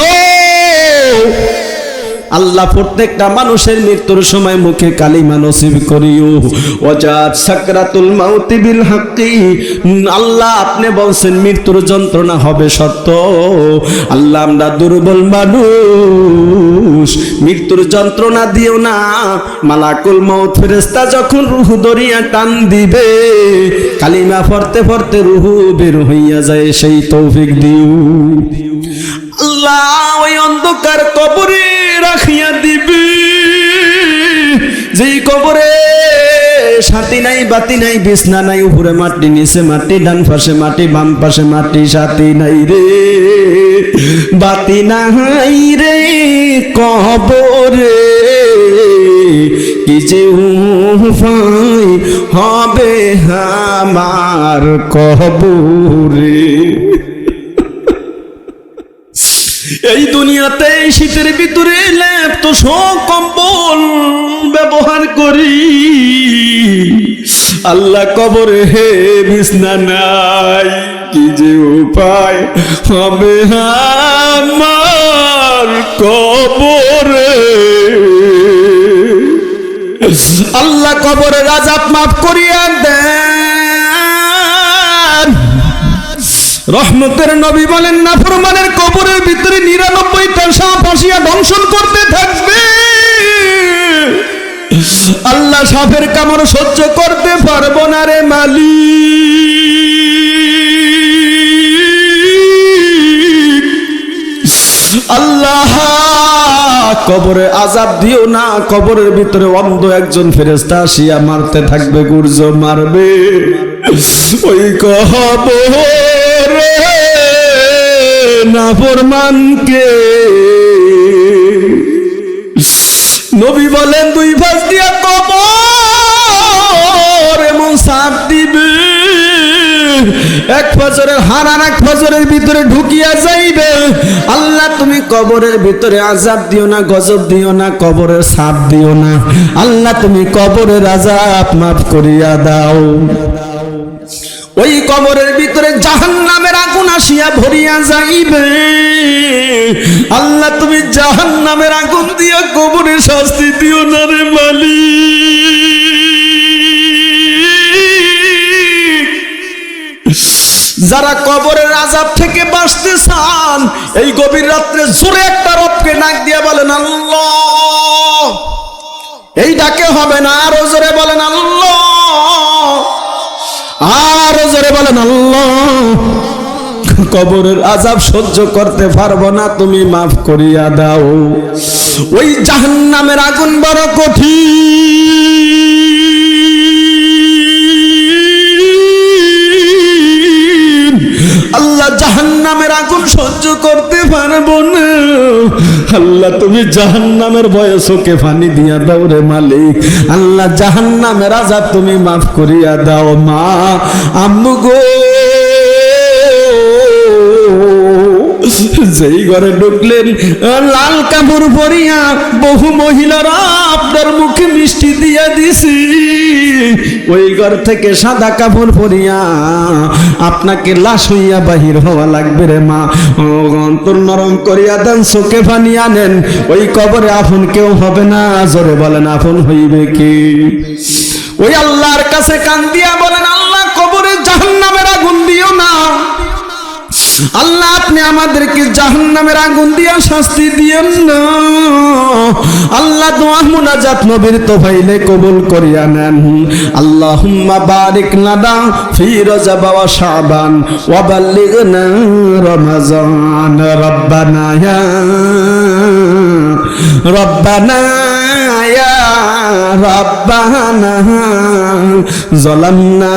আল্লাহ প্রত্যেকটা মানুষের মৃত্যুর সময় মুখে কালিমা নসিব করিও। ওয়াজাত সাকরাতুল মাউতি বিল হাক্কি। আল্লাহ আপনি বলছেন মৃত্যুর যন্ত্রণা হবে সত্য। আল্লাহ আমরা দুর্বল মানুষ, মৃত্যুর যন্ত্রণা দিও না। মালাকুল মউত ফেরেশতা যখন রূহ দরিয়া টান দিবে, কালিমা পড়তে পড়তে রূহ বের হইয়া যায়, সেই তৌফিক দিও। আল্লাহ ওই অন্ধকার কবরে রাখিয়া দিবে, যেই কবরে সাথী নাই, বাতি নাই, বিছনা নাই, উপরে মাটি নিচে মাটি, ডান পাশে মাটি, বাম পাশে মাটি, সাথী নাই রে, বাতি নাই রে কবরে, কি যে উপায় হবে আমার কবরে। এই দুনিয়াতে শীতের ভিতরে লেপ তো কম্বল ব্যবহার করি, আল্লাহ কবরে হে বিছনা নাই, কি যে উপায় হবে আমার কবরে। আল্লাহ কবরের আযাব মাফ করিয়া দেন। রহমতের নবী বলেন, নাফরমানের কবরের ভিতরে 99টা সাপ আসিয়া দংশন করতে থাকবে। আল্লাহ সাপের কামড় সহ্য করতে পারবো না রে মালিক। আল্লাহ কবরে আযাব দিও না। কবরের ভিতরে অন্ধ একজন ফেরেশতা আসিয়া মারতে থাকবে, গুর্জ মারবে। ওই কবরে নাফরমানকে নবী বলেন দুই পাশ দিয়া কবর এমন চাপ দিবে, এক ফজরের হার আর এক ফজরের ভিতরে ঢুকিয়া যাইবে। আল্লাহ তুমি কবরের ভিতরে আযাব দিও না, গজব দিও না, কবরের চাপ দিও না। আল্লাহ তুমি কবরের আযাব মাফ করিয়া দাও। ওই কবরের ভিতরে জাহান্নামের আগুন আসিয়া ভরিয়া যাইবে। আল্লাহ তুমি জাহান্নামের আগুন দিয়া কবরে শাস্তি দিও না রে মালিক। যারা কবরের আযাব থেকে বাঁচতে চান, এই গভীর রাত্রে জোরে একটা রবকে নাক দিয়া বলেন আল্লাহ। এই ডাকে হবে না, আরো জোরে বলেন আল্লাহ, আরো জোরে বলেন আল্লাহ। কবরের আযাব সহ্য করতে পারবো না, তুমি মাফ করিয়া দাও। ওই জাহান্নামের আগুন বড় কঠিন। আল্লাহ জাহান্নামের আগুন সহ্য করতে পারবো না। আল্লাহ তুমি জাহান্নামের ভয়ে চোখে পানি দিয়া দাও রে মালিক। আল্লাহ জাহান্নামের আযাব তুমি মাফ করিয়া দাও। মা আম্মু গো, যেই ঘরে ঢুকলেন লাল কাপড় পরিয়া বহু মহিলারা আপনার মুখে মিষ্টি দিয়া দিছি, ওই ঘর থেকে সাদা কাপড় পরিয়া আপনাকে লাশ হইয়া বাহির হওয়া লাগবে রে মা। অন্তর নরম করিয়া দেন, চোখে পানি আনেন। ওই কবরে আপন কেউ হবে না, জোরে বলেন আপন হইবে কি? ওই আল্লাহর কাছে কান দিয়া বলেন আল্লাহ কবরে জাহান্নামের আগুন দিও না। আল্লাহ আপনি আমাদেরকে জাহান্নামের আগুন দিয়া শাস্তি দিয়েন না। আল্লাহ দোয়া মুনাজাত নবীর তোফাইলে কবুল করিয়া নেন। আল্লাহুম্মা বারিক লানা ফি রজব ওয়া শাবান ওয়া বাল্লিগনা রমাজান। রব্বানা ইয়া রব্বানা ইয়া রব্বানা যালামনা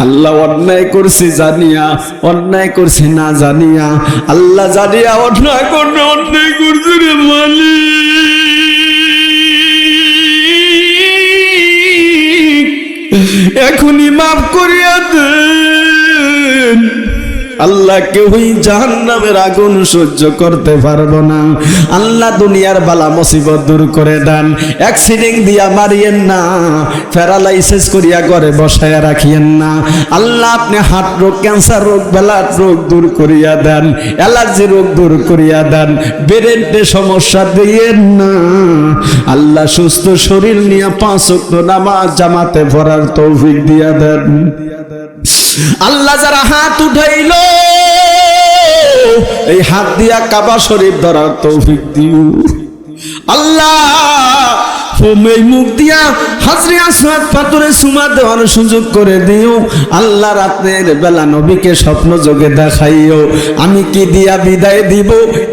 আল্লাহ অন্যায় করছি জানিয়া, অন্যায় করছি না জানিয়া, আল্লাহ জানিয়া অন্যায় করছি রে মালিক, এখনই মাফ করিয়া দেন। আল্লাহ কেউই জাহান্নামের আগুন সহ্য করতে পারবো না। আল্লাহ দুনিয়ার বালা মুসিবত দূর করে দেন। অ্যাক্সিডেন্ট দিয়া মারিয়েন না, প্যারালাইসিস করিয়া ঘরে বসায়া রাখিয়েন না। আল্লাহ আপনি হার্ট রোগ, ক্যান্সার রোগ, ব্লাড রোগ দূর করিয়া দেন, অ্যালার্জি রোগ দূর করিয়া দেন, ব্রেনে সমস্যা দিয়েন না। আল্লাহ সুস্থ শরীর নিয়ে 5 ওয়াক্ত নামাজ জামাতে পড়ার তৌফিক দিয়া দেন। আল্লাহ যারা হাত উঠাইলো এই হাত দিয়া কাবা শরীফ ধরার তৌফিক দিও। আল্লাহ এই মুখ দিয়া হাজরে আসওয়াদ পাথরে চুমা দেওয়ার সুযোগ করে দিও। আল্লাহ রাতের বেলা নবীকে স্বপ্ন যোগে দেখাইও। আমি কি দিয়া বিদায় দিব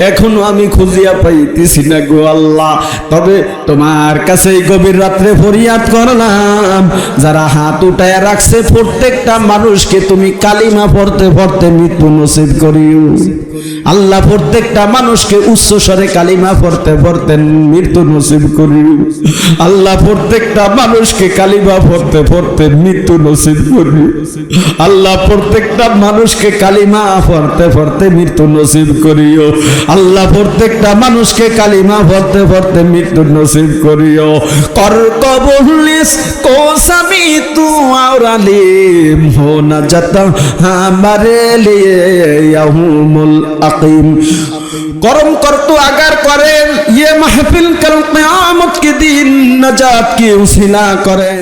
এখনো আমি খুঁজিয়া পাইতেছি না গো আল্লাহ। তবে তোমার কাছে এই গভীর রাত্রে ফরিয়াদ করলাম, যারা হাত উঠায় রাখছে প্রত্যেকটা মানুষকে তুমি কালিমা পড়তে পড়তে মৃত্যু নসিব করিও। আল্লাহ প্রত্যেকটা মানুষকে উচ্চ স্বরে কালিমা পড়তে পড়তে মৃত্যু নসিব করিও। আল্লাহ প্রত্যেকটা মানুষকে কালিমা পড়তে পড়তে মৃত্যু নসিব করিও। আল্লাহ প্রত্যেকটা মানুষকে কালিমা পড়তে পড়তে মৃত্যু নসিব করিও। আল্লাহ প্রত্যেকটা মানুষকে কালিমা পড়তে পড়তে মৃত্যু নসিব করিও। কর কবুলিস কোসামি তু আওরালিম হো না জাতা हमारे लिए यौमुल अकीम। करम कर तो अगर करे ये महफिल कल क़यामत के दिन नजात की उसीला करे।